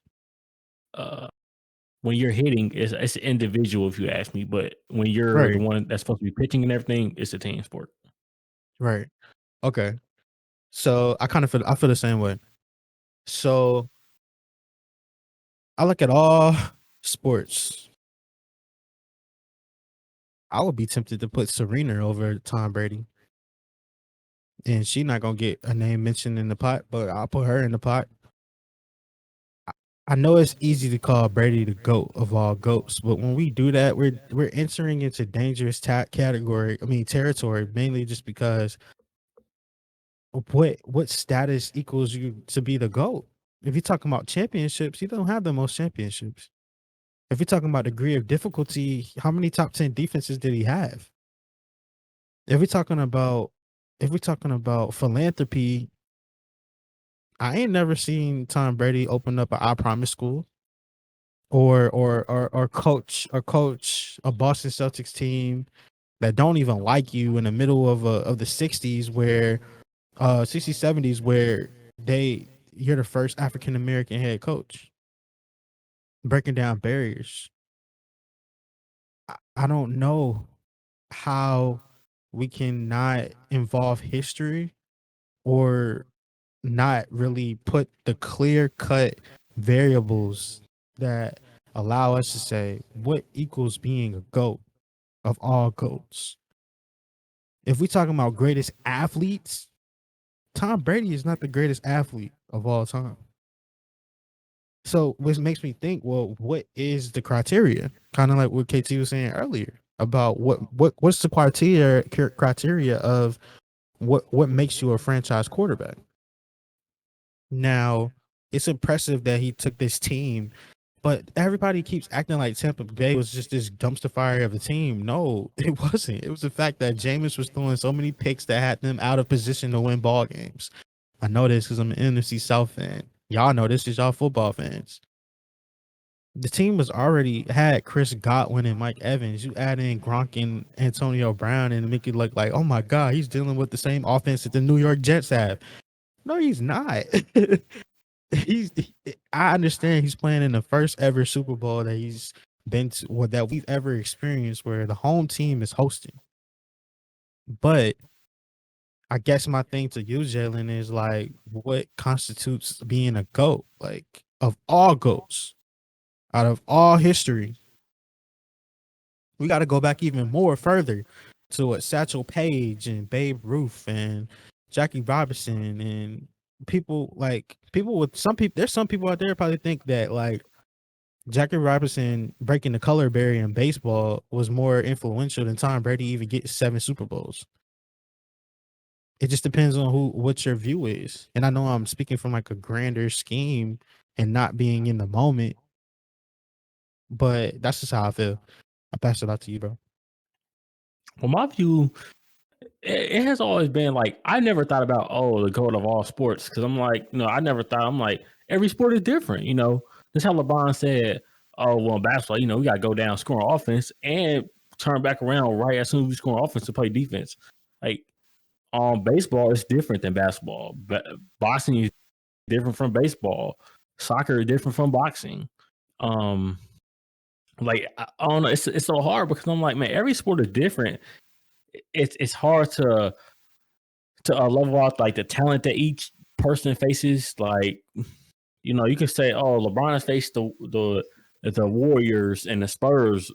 When you're hitting, it's individual, if you ask me. But when you're the one that's supposed to be pitching and everything, it's a team sport. Right. Okay. So I feel the same way. So I look at all sports. I would be tempted to put Serena over Tom Brady. And she's not going to get a name mentioned in the pot, but I'll put her in the pot. I know it's easy to call Brady the GOAT of all GOATs, but when we do that, we're entering into dangerous territory, mainly just because what status equals you to be the GOAT? If you're talking about championships, you don't have the most championships. If you're talking about degree of difficulty, how many top 10 defenses did he have? If we're talking about philanthropy, I ain't never seen Tom Brady open up an I Promise school or coach a Boston Celtics team that don't even like you in the middle of the 60s where 60s 70s where you're the first African American head coach, breaking down barriers. I don't know how we can not involve history or not really put the clear-cut variables that allow us to say what equals being a GOAT of all GOATs. If we talking about greatest athletes, Tom Brady is not the greatest athlete of all time. So which makes me think, well, what is the criteria? Kind of like what KT was saying earlier about what's the criteria of what makes you a franchise quarterback. Now, it's impressive that he took this team, but everybody keeps acting like Tampa Bay was just this dumpster fire of a team. No, it wasn't. It was the fact that Jameis was throwing so many picks that had them out of position to win ball games. I know this because I'm an NFC South fan. Y'all know this is y'all football fans. The team was already had Chris Godwin and Mike Evans. You add in Gronk and Antonio Brown and make it look like, oh my God, he's dealing with the same offense that the New York Jets have. No, he's not. I understand he's playing in the first ever Super Bowl that he's been to, or that we've ever experienced, where the home team is hosting. But I guess my thing to you, Jalen, is like, what constitutes being a GOAT? Like, of all GOATs, out of all history, we got to go back even more further to what Satchel Paige and Babe Ruth and Jackie Robinson and people with some people. There's some people out there probably think that like Jackie Robinson breaking the color barrier in baseball was more influential than Tom Brady even getting 7 Super Bowls. It just depends on what your view is. And I know I'm speaking from like a grander scheme and not being in the moment, but that's just how I feel. I pass it out to you, bro. Well, my view, it has always been like, I never thought about, the GOAT of all sports. Cause I'm like, I never thought, I'm like, every sport is different. That's how LeBron said, in basketball, we got to go down, score offense and turn back around right as soon as we score offense to play defense. Like, baseball is different than basketball. But boxing is different from baseball. Soccer is different from boxing. Like, I don't know. It's so hard because I'm like, man, every sport is different. It's hard to level out like the talent that each person faces. Like, you could say, LeBron has faced the Warriors and the Spurs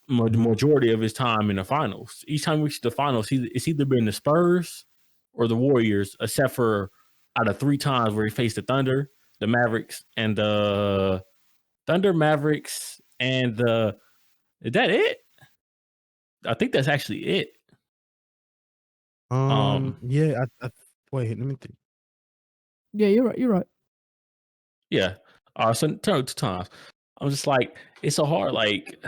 the majority of his time in the finals. Each time we reach the finals, it's either been the Spurs or the Warriors, except for out of 3 times where he faced the Thunder, the Mavericks, and the Thunder, Mavericks, and the. Is that it? I think that's actually it. Yeah. Wait. Let me think. Yeah, you're right. You're right. Yeah. So 2 times. I'm just like, it's so hard. Like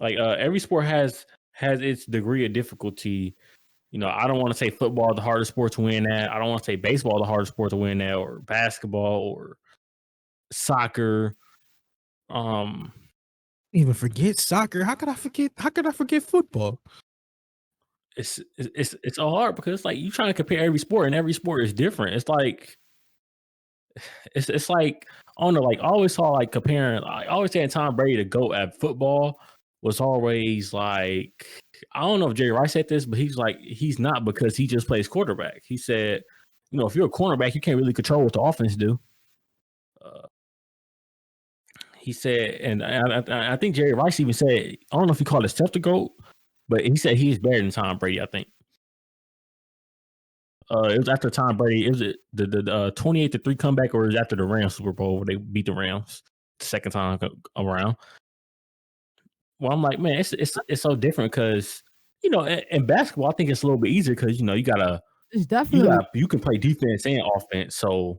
every sport has its degree of difficulty. I don't want to say football the hardest sport to win at. I don't want to say baseball the hardest sport to win at, or basketball, or soccer. Even forget soccer. How could I forget football? It's so hard because it's like you trying to compare every sport, and every sport is different. It's like it's like, I don't know, like I always saw like comparing. I always saying Tom Brady to go at football was always like, I don't know if Jerry Rice said this, but he's like, he's not, because he just plays quarterback. He said, if you're a cornerback, you can't really control what the offense do. He said, and I think Jerry Rice even said, I don't know if he called himself the GOAT, but he said he's better than Tom Brady, I think. It was after Tom Brady. It was the 28-3 comeback, or it was after the Rams Super Bowl where they beat the Rams the second time around. Well, I'm like, man, it's so different because in basketball, I think it's a little bit easier because you gotta. It's definitely you can play defense and offense, so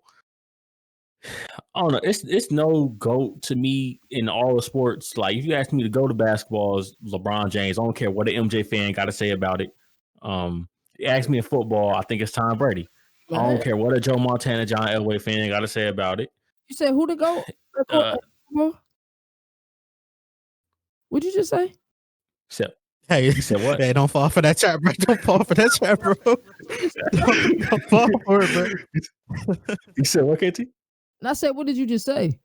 I don't know. It's no GOAT to me in all the sports. Like, if you ask me to go to basketball, is LeBron James. I don't care what an MJ fan got to say about it. You ask me in football, I think it's Tom Brady. I don't care what a Joe Montana, John Elway fan got to say about it. You said who to go? What'd you just say? Hey, you said what? Hey, don't fall for that trap, bro. Don't fall for that trap, bro. don't fall for it, bro. You said what, KT? I said, what did you just say?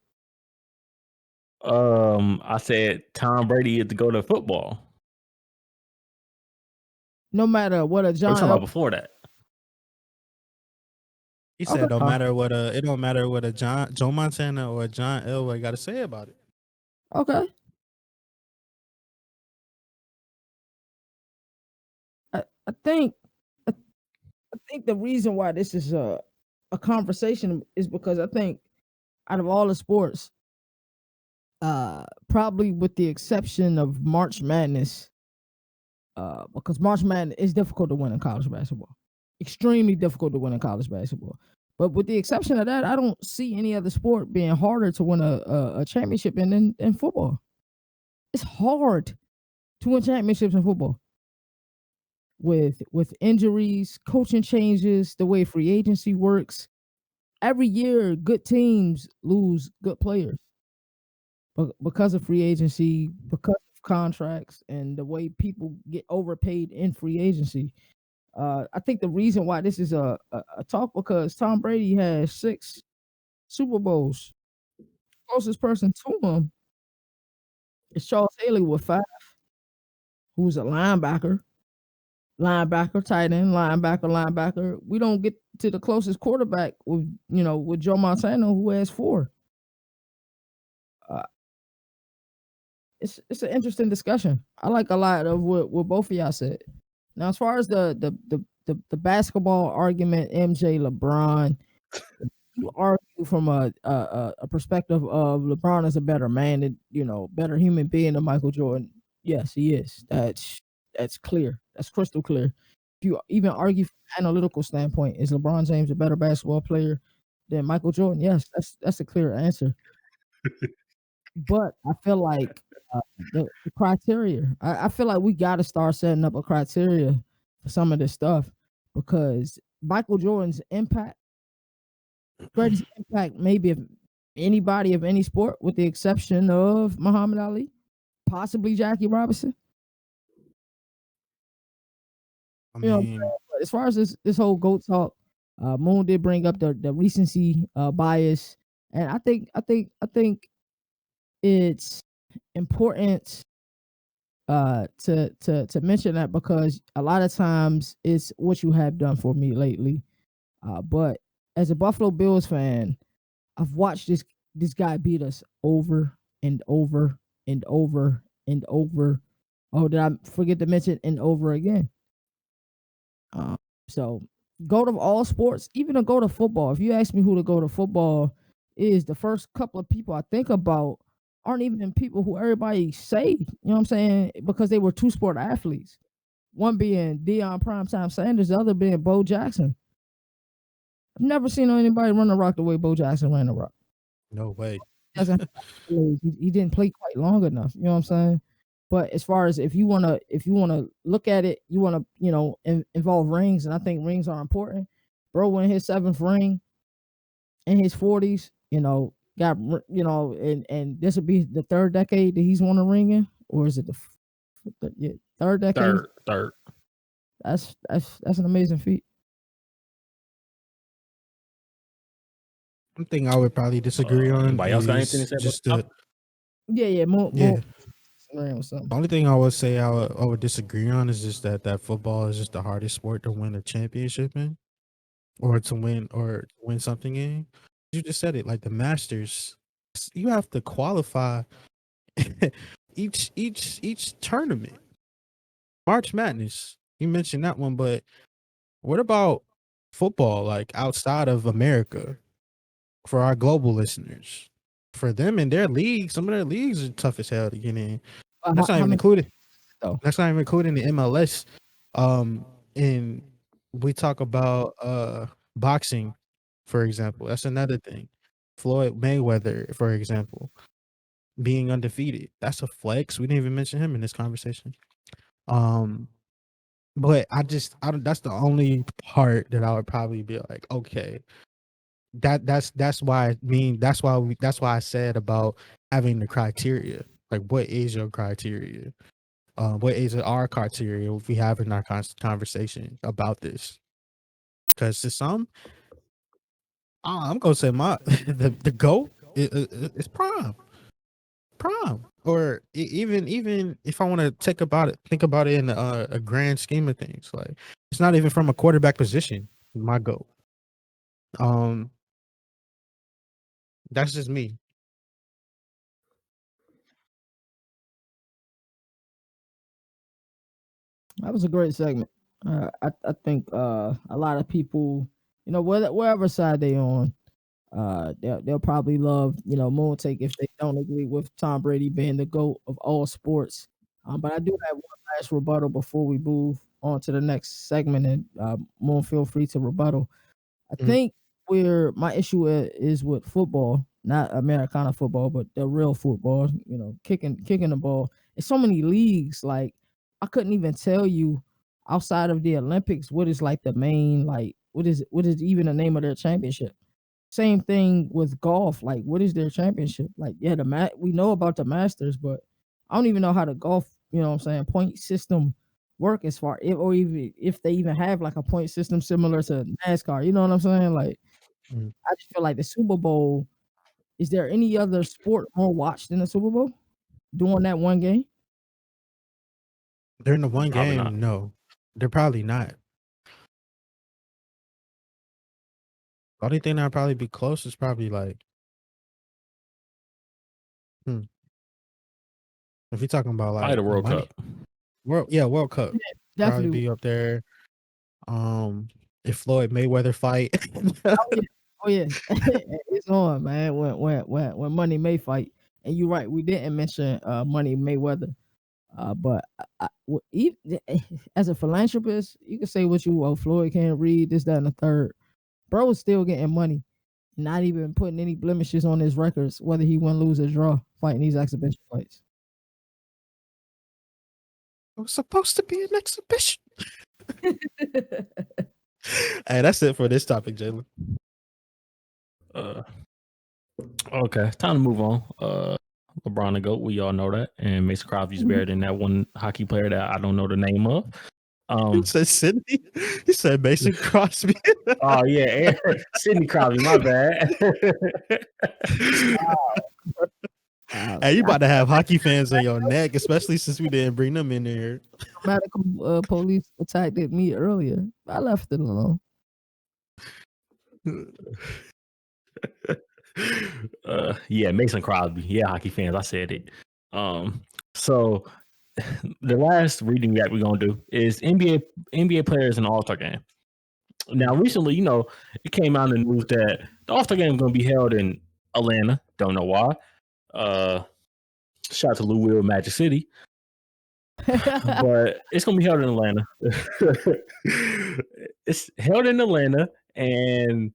I said Tom Brady is to go to football. No matter what a John. I'm talking about before that. He said, "No matter what it don't matter what a Joe Montana or a John Elway got to say about it." Okay. I think the reason why this is a conversation is because I think out of all the sports, probably with the exception of March Madness, because March Madness is difficult to win in college basketball, extremely difficult to win in college basketball. But with the exception of that, I don't see any other sport being harder to win a championship in football. It's hard to win championships in football. With injuries, coaching changes, the way free agency works, every year good teams lose good players because of free agency, because of contracts, and the way people get overpaid in free agency. I think the reason why this is a talk because Tom Brady has 6 Super Bowls. Closest person to him is Charles Haley with 5, who's a linebacker, tight end, linebacker. We don't get to the closest quarterback with Joe Montana, who has 4. It's an interesting discussion. I like a lot of what both of y'all said. Now, as far as the basketball argument, MJ, LeBron, you argue from a perspective of LeBron is a better man and better human being than Michael Jordan. Yes, he is. That's clear. That's crystal clear. If you even argue from an analytical standpoint, is LeBron James a better basketball player than Michael Jordan? Yes, that's a clear answer. But I feel like the criteria. I feel like we got to start setting up a criteria for some of this stuff because Michael Jordan's impact, greatest impact, maybe of anybody of any sport, with the exception of Muhammad Ali, possibly Jackie Robinson. I mean, as far as this whole GOAT talk, Moon did bring up the recency bias, and I think it's important to mention that because a lot of times it's what you have done for me lately. But as a Buffalo Bills fan, I've watched this guy beat us over and over and over and over. Oh, did I forget to mention and over again? So go to all sports, even to go to football. If you ask me who to go to football is, the first couple of people I think about aren't even people who everybody say, you know what I'm saying, because they were 2-sport athletes. One being Deion Primetime Sanders, the other being Bo Jackson. I've never seen anybody run the rock the way Bo Jackson ran the rock. No way. He didn't play quite long enough. You know what I'm saying? But as far as if you wanna look at it, you wanna involve rings, and I think rings are important. Bro won his 7th ring in his 40s. Got and this will be the 3rd decade that he's won a ring in, or is it the 3rd decade? Third. That's an amazing feat. One thing I would probably disagree on anybody else got is anything to say just about the only thing I would say I would disagree on is just that football is just the hardest sport to win a championship in, or to win something in. You just said it, like the Masters, you have to qualify each tournament. March Madness, you mentioned that one, but what about football, like outside of America, for our global listeners? For them in their league, some of their leagues are tough as hell to get in. That's not even included. That's not even including the MLS. And we talk about boxing, for example. That's another thing. Floyd Mayweather, for example, being undefeated. That's a flex. We didn't even mention him in this conversation. But I don't. That's the only part that I would probably be like, okay, that's why I said about having the criteria. Like, what is your criteria? what is our criteria if we have in our conversation about this? Because to some, I'm gonna say my the GOAT is prime, or even if I want to think about it in a grand scheme of things, like it's not even from a quarterback position. My GOAT. That's just me. That was a great segment. I think a lot of people, wherever side they on, they'll probably love Moon Take if they don't agree with Tom Brady being the GOAT of all sports. But I do have one last rebuttal before we move on to the next segment, and Moon, feel free to rebuttal. I Mhm. think where my issue is with football, not Americana football, but the real football, kicking the ball. It's so many leagues. Like I couldn't even tell you outside of the Olympics what is like the main, like what is even the name of their championship. Same thing with golf. Like what is their championship? Like yeah, we know about the Masters, but I don't even know how the golf, what I'm saying, point system work as far or even if they even have like a point system similar to NASCAR. You know what I'm saying? Like Mhm. I just feel like the Super Bowl. Is there any other sport more watched than the Super Bowl during that one game? During the one Probably not. game, no, they're probably not. The only thing that'd probably be close is probably like, if you're talking about Probably like the World money, Cup. World Cup Yeah, probably definitely. be up there. If Floyd Mayweather fight, Oh yeah, oh yeah. It's on, man. When Money May fight, and you're right, we didn't mention Money Mayweather. But as a philanthropist, you can say what you want. Floyd can't read this, that, and the third. Bro is still getting money, not even putting any blemishes on his records, whether he win, lose, or draw, fighting these exhibition fights. it was supposed to be an exhibition. Hey, that's it for this topic, Jalen. Okay, time to move on. LeBron the GOAT, we all know that, and Mason Crosby's better than that one hockey player that I don't know the name of. He said Sydney. He said Mason Crosby. Oh yeah, Sidney Crosby. My bad. Hey, you about to have hockey fans on your neck, especially since we didn't bring them in there. Medical police attacked me earlier. I left it alone. Yeah, Mason Crosby. Yeah, hockey fans. I said it. So the last reading that we're gonna do is NBA players in the All-Star game. Now, recently, it came out in the news that the All-Star game is gonna be held in Atlanta. Don't know why. Shout out to Lou Will, Magic City. But it's gonna be held in Atlanta. It's held in Atlanta, and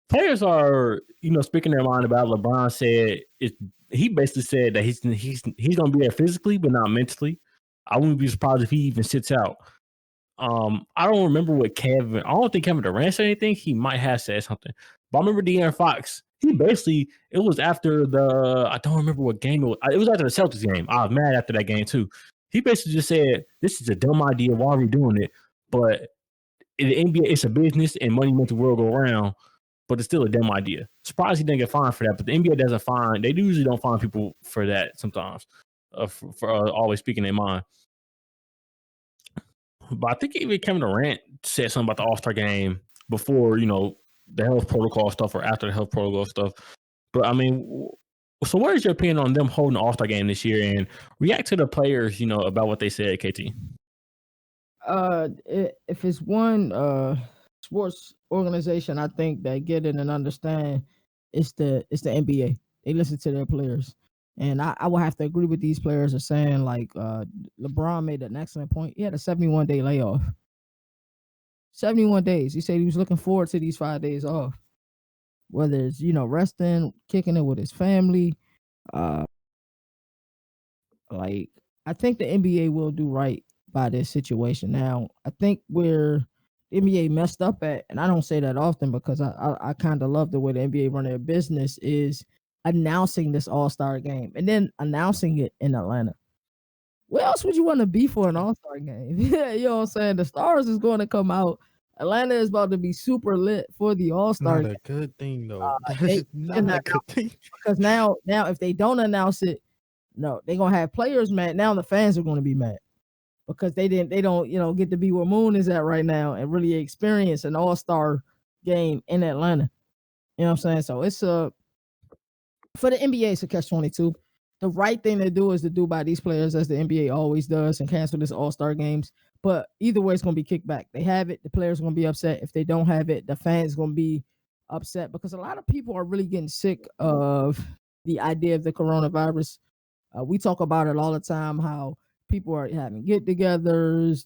players are, speaking their mind about it. LeBron said he basically said that he's gonna be there physically, but not mentally. I wouldn't be surprised if he even sits out. I don't remember what Kevin. I don't think Kevin Durant said anything. He might have said something, but I remember De'Aaron Fox. He basically, it was after I don't remember what game it was. It was after the Celtics game. I was mad after that game too. He basically just said, "This is a dumb idea. Why are we doing it?" But in the NBA, it's a business, and money makes the world go around. But it's still a dumb idea. Surprised he didn't get fined for that. But the NBA doesn't fine. They usually don't fine people for that sometimes, for always speaking their mind. But I think even Kevin Durant said something about the All-Star game before, the health protocol stuff or after the health protocol stuff. But I mean, so what is your opinion on them holding the All-Star game this year, and react to the players, about what they said, KT? If it's one sports organization, I think that get it and understand it's the NBA. They listen to their players. And I will have to agree with these players are saying like LeBron made an excellent point. He had a 71-day layoff. 71 days. He said he was looking forward to these 5 days off. Whether it's, resting, kicking it with his family. Like I think the NBA will do right by this situation. Now, I think where the NBA messed up at, and I don't say that often because I kind of love the way the NBA run their business, is announcing this All-Star game and then announcing it in Atlanta. Where else would you want to be for an All-Star game? Yeah, you know what I'm saying? The stars is going to come out. Atlanta is about to be super lit for the All-Star Not game. a good thing though. That They is not a good thing. because now if they don't announce it, no, they're gonna have players mad. Now the fans are gonna be mad because they don't get to be where Moon is at right now and really experience an All-Star game in Atlanta. You know what I'm saying? So it's for the NBA, it's a catch-22. The right thing to do is to do by these players as the NBA always does and cancel this All-Star games. But either way, it's going to be kicked back. They have it, the players are going to be upset. If they don't have it, the fans are going to be upset because a lot of people are really getting sick of the idea of the coronavirus. We talk about it all the time, how people are having get-togethers,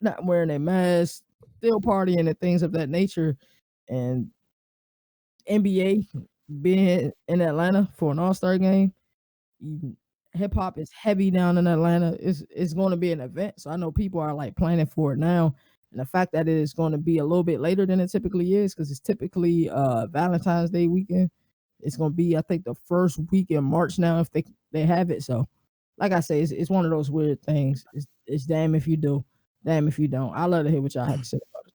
not wearing a mask, still partying and things of that nature. And NBA being in Atlanta for an All-Star game, hip hop is heavy down in Atlanta. It's going to be an event, so I know people are like planning for it now. And the fact that it is going to be a little bit later than it typically is, because it's typically Valentine's Day weekend. It's going to be, I think, the first week in March now if they have it. So, like I say, it's one of those weird things. It's damn if you do, damn if you don't. I love to hear what y'all have to say about it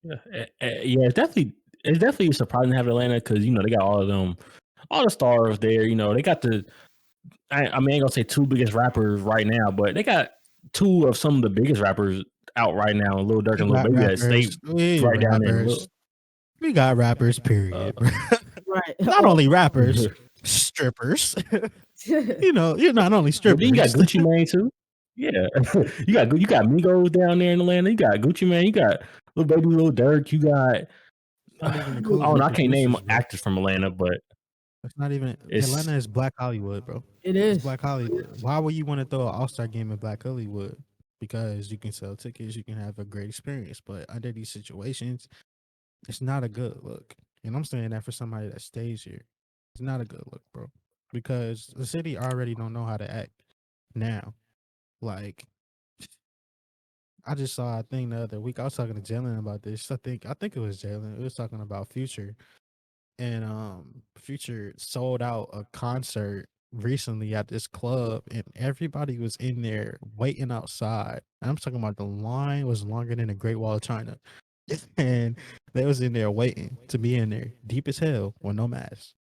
though. Yeah, it's definitely surprising to have Atlanta because they got all the stars there. They got I mean, I ain't gonna say two biggest rappers right now, but they got two of some of the biggest rappers out right now, Lil Durk and Lil Baby that stay right down there. We got rappers, period. Right. Not only rappers, strippers. You're not only strippers. You got Gucci Mane too. Yeah, you got Migos down there in Atlanta. You got Gucci Mane. You got Lil Baby, Lil Durk. You got. Not even including I can't name actors from Atlanta, but it's not even. Atlanta is Black Hollywood, bro. It's Black Hollywood. Why would you want to throw an All-Star game in Black Hollywood? Because you can sell tickets, you can have a great experience. But under these situations, it's not a good look. And I'm saying that for somebody that stays here. It's not a good look, bro. Because the city already don't know how to act now. Like, I just saw a thing the other week. I was talking to Jalen about this. I think it was Jalen. It was talking about Future. And Future sold out a concert recently at this club and everybody was in there waiting outside. And I'm talking about the line was longer than the Great Wall of China. And they was in there waiting to be in there, deep as hell, with no mask.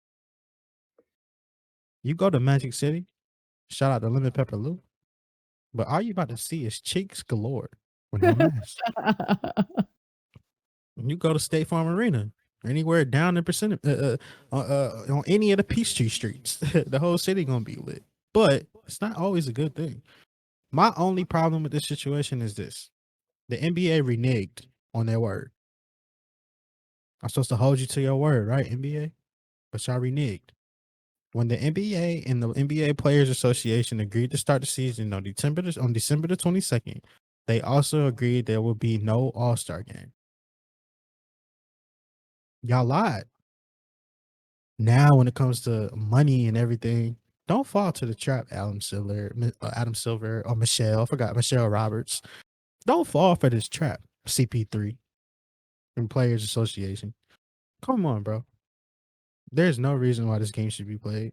You go to Magic City, shout out to Lemon Pepper Lou, but all you about to see is cheeks galore with no mask. When you go to State Farm Arena, anywhere down in on any of the Peachtree streets, the whole city gonna be lit. But it's not always a good thing. My only problem with this situation is this: the NBA reneged on their word. I'm supposed to hold you to your word, right, NBA? But y'all reneged. When the NBA and the NBA Players Association agreed to start the season on December the 22nd, they also agreed there will be no All-Star game. Y'all lied. Now, when it comes to money and everything, don't fall to the trap, Adam Silver, or Michelle. I forgot Michelle Roberts. Don't fall for this trap, CP3 and Players Association. Come on, bro. There's no reason why this game should be played.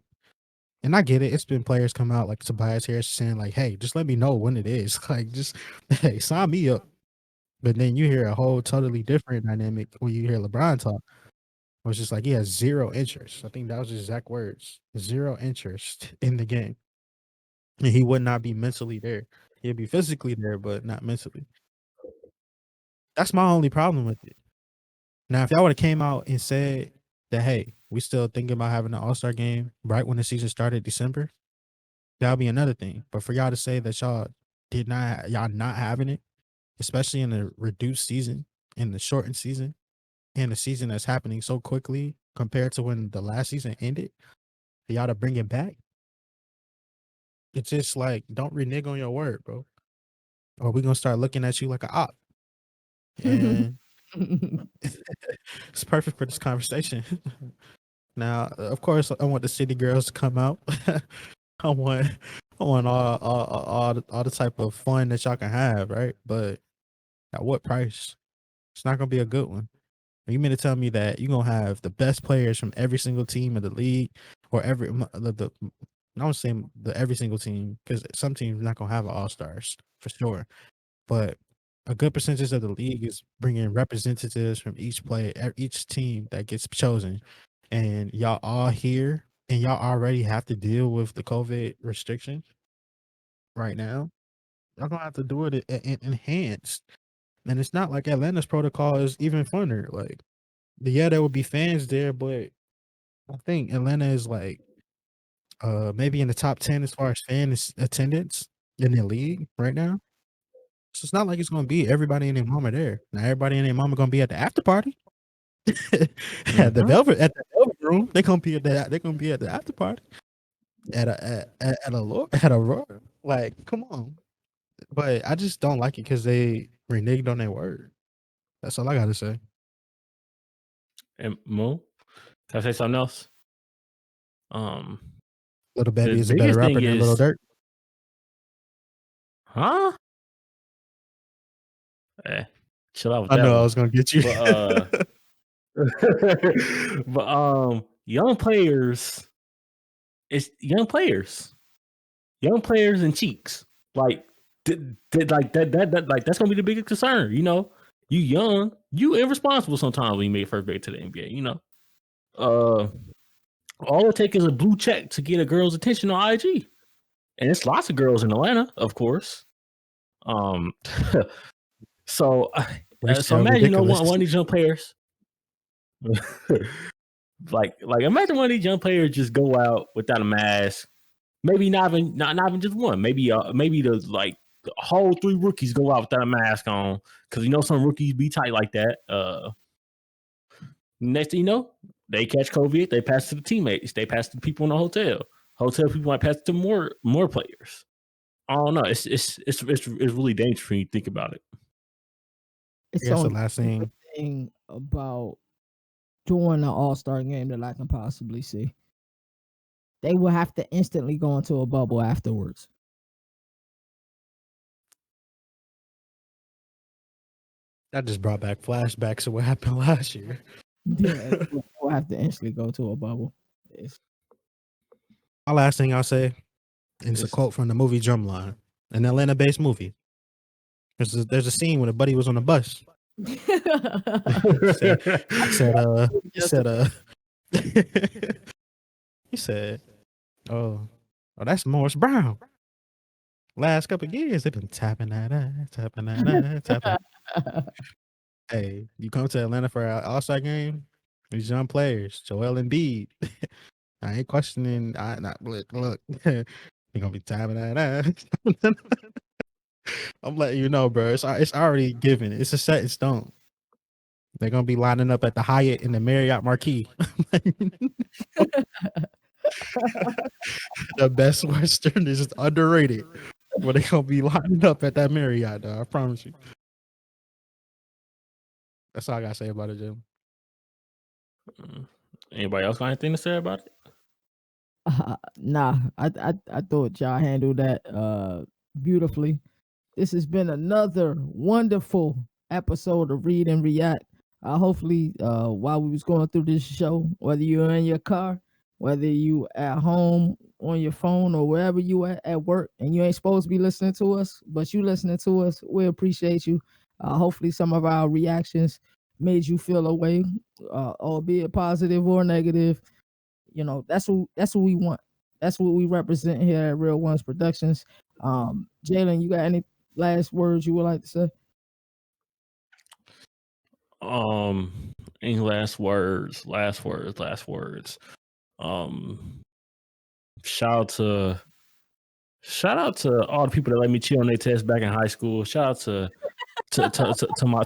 And I get it. It's been players come out like Tobias Harris saying like, hey, just let me know when it is. Like, just, hey, sign me up. But then you hear a whole totally different dynamic when you hear LeBron talk. It was just like he has zero interest. I think that was his exact words. Zero interest in the game. And he would not be mentally there. He'd be physically there, but not mentally. That's my only problem with it. Now, if y'all would have came out and said that, hey, we still thinking about having an All-Star game right when the season started December, that'll be another thing. But for y'all to say that y'all not having it, especially in the reduced season, in the shortened season, and the season that's happening so quickly compared to when the last season ended, for y'all to bring it back, it's just like, don't renege on your word, bro. Or we're going to start looking at you like an op. And it's perfect for this conversation. Now, of course, I want the city girls to come out. I want all the type of fun that y'all can have, right? But at what price? It's not gonna be a good one. You mean to tell me that you're gonna have the best players from every single team of the league, or I don't say every single team because some teams not gonna have all-stars for sure, but a good percentage of the league is bringing representatives from each team that gets chosen, and y'all all here, and y'all already have to deal with the COVID restrictions right now. Y'all gonna have to do it enhanced, and it's not like Atlanta's protocol is even funner. Like, yeah, there would be fans there, but I think Atlanta is like maybe in the top 10 as far as fan attendance in the league right now. So it's not like it's gonna be everybody and their mama there. Now everybody and their mama gonna be at the after party. At the Velvet room. They're gonna be at the after party. At a roar. Like, come on. But I just don't like it because they reneged on their word. That's all I gotta say. And Mo, can I say something else? Little Baby is a better rapper than Little Dirt. Huh? Chill out with I that know one. I was gonna get you. But young players, it's young players and cheeks. Like like that like that's gonna be the biggest concern. You know, you young, you irresponsible sometimes when you make first break to the NBA. You know, all it takes is a blue check to get a girl's attention on IG, and it's lots of girls in Atlanta, of course. So imagine, you know, one of these young players. like imagine one of these young players just go out without a mask. Maybe not even just one. Maybe the whole 3 rookies go out without a mask on, because you know some rookies be tight like that. Next thing you know, they catch COVID. They pass it to the teammates. They pass it to people in the hotel. Hotel people might pass it to more players. I don't know. It's really dangerous when you think about it. It's the last thing about doing an all-star game that I can possibly see. They will have to instantly go into a bubble afterwards. That just brought back flashbacks of what happened last year. Yeah, we'll have to instantly go to a bubble. My last thing I'll say, and it's a quote from the movie Drumline, an Atlanta-based movie. There's a scene when a buddy was on a bus. he said, oh, that's Morris Brown. Last couple of years, they've been tapping that ass. Hey, you come to Atlanta for an all-star game, these young players, Joel Embiid. I ain't questioning. Look, you're gonna be tapping that ass. I'm letting you know, bro. It's already given. It's a set in stone. They're gonna be lining up at the Hyatt in the Marriott Marquis. The Best Western is just underrated. Where they gonna be lining up at that Marriott, though, I promise you. That's all I gotta say about it, Jim. Anybody else got anything to say about it? Nah, I thought y'all handled that beautifully. This has been another wonderful episode of Read and React. Hopefully, while we was going through this show, whether you're in your car, whether you at home on your phone, or wherever you at work, and you ain't supposed to be listening to us, but you listening to us, we appreciate you. Hopefully, some of our reactions made you feel a way, albeit positive or negative. You know, that's what we want. That's what we represent here at Real Ones Productions. Jalen, you got any last words you would like to say? Any last words? Shout out to all the people that let me cheat on their test back in high school. Shout out to my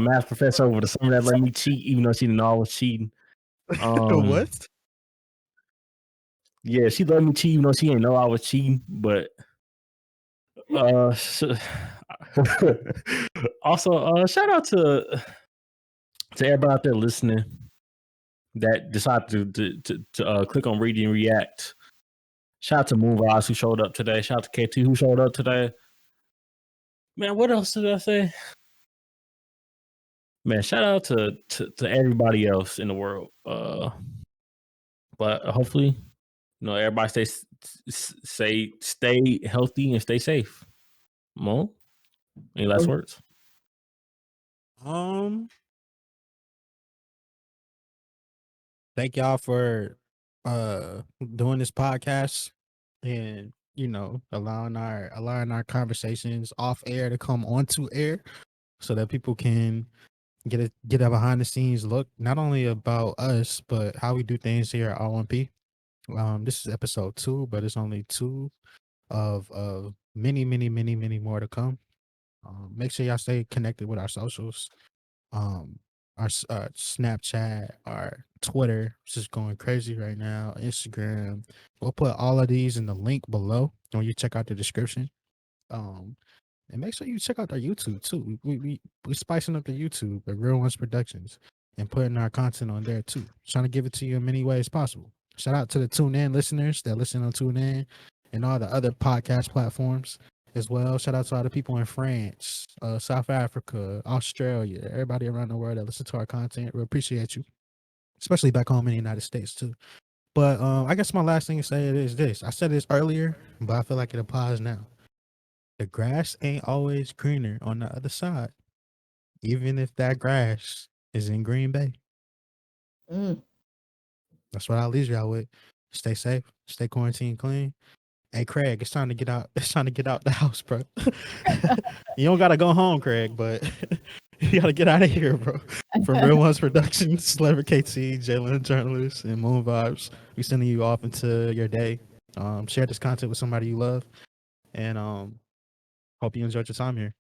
math professor over the summer that let me cheat, even though she didn't know I was cheating. What? Yeah, she let me cheat, even though she didn't know I was cheating. But also, shout out to everybody out there listening that decided to click on Read and React. Shout out to Moonvibes who showed up today. Shout out to KT who showed up today. Man, what else did I say? Man, shout out to everybody else in the world. But hopefully everybody stay healthy and stay safe. Mo, any last words? Thank y'all for doing this podcast and allowing our conversations off air to come onto air so that people can get a behind the scenes look not only about us but how we do things here at R1P. This is episode 2, but it's only 2 of many more to come. Make sure y'all stay connected with our socials. Our Snapchat, our Twitter, which is going crazy right now, Instagram. We'll put all of these in the link below when you check out the description. And make sure you check out our YouTube too. We spicing up the YouTube at Real Ones Productions and putting our content on there too. Trying to give it to you in many ways possible. Shout out to the Tune In listeners that listen on Tune In and all the other podcast platforms as well. Shout out to all the people in France, South Africa, Australia, everybody around the world that listen to our content. We appreciate you, especially back home in the United States too. But I guess my last thing to say is this. I said this earlier, but I feel like it applies now. The grass ain't always greener on the other side, even if that grass is in Green Bay. That's what I'll leave y'all with. Stay safe, stay quarantine clean. Hey, Craig, it's time to get out. It's time to get out the house, bro. You don't gotta go home, Craig, but you gotta get out of here, bro. From Real Ones Productions, Leverett KT, Jalen The Journalist, and Moonvibes, we sending you off into your day. Share this content with somebody you love, and hope you enjoyed your time here.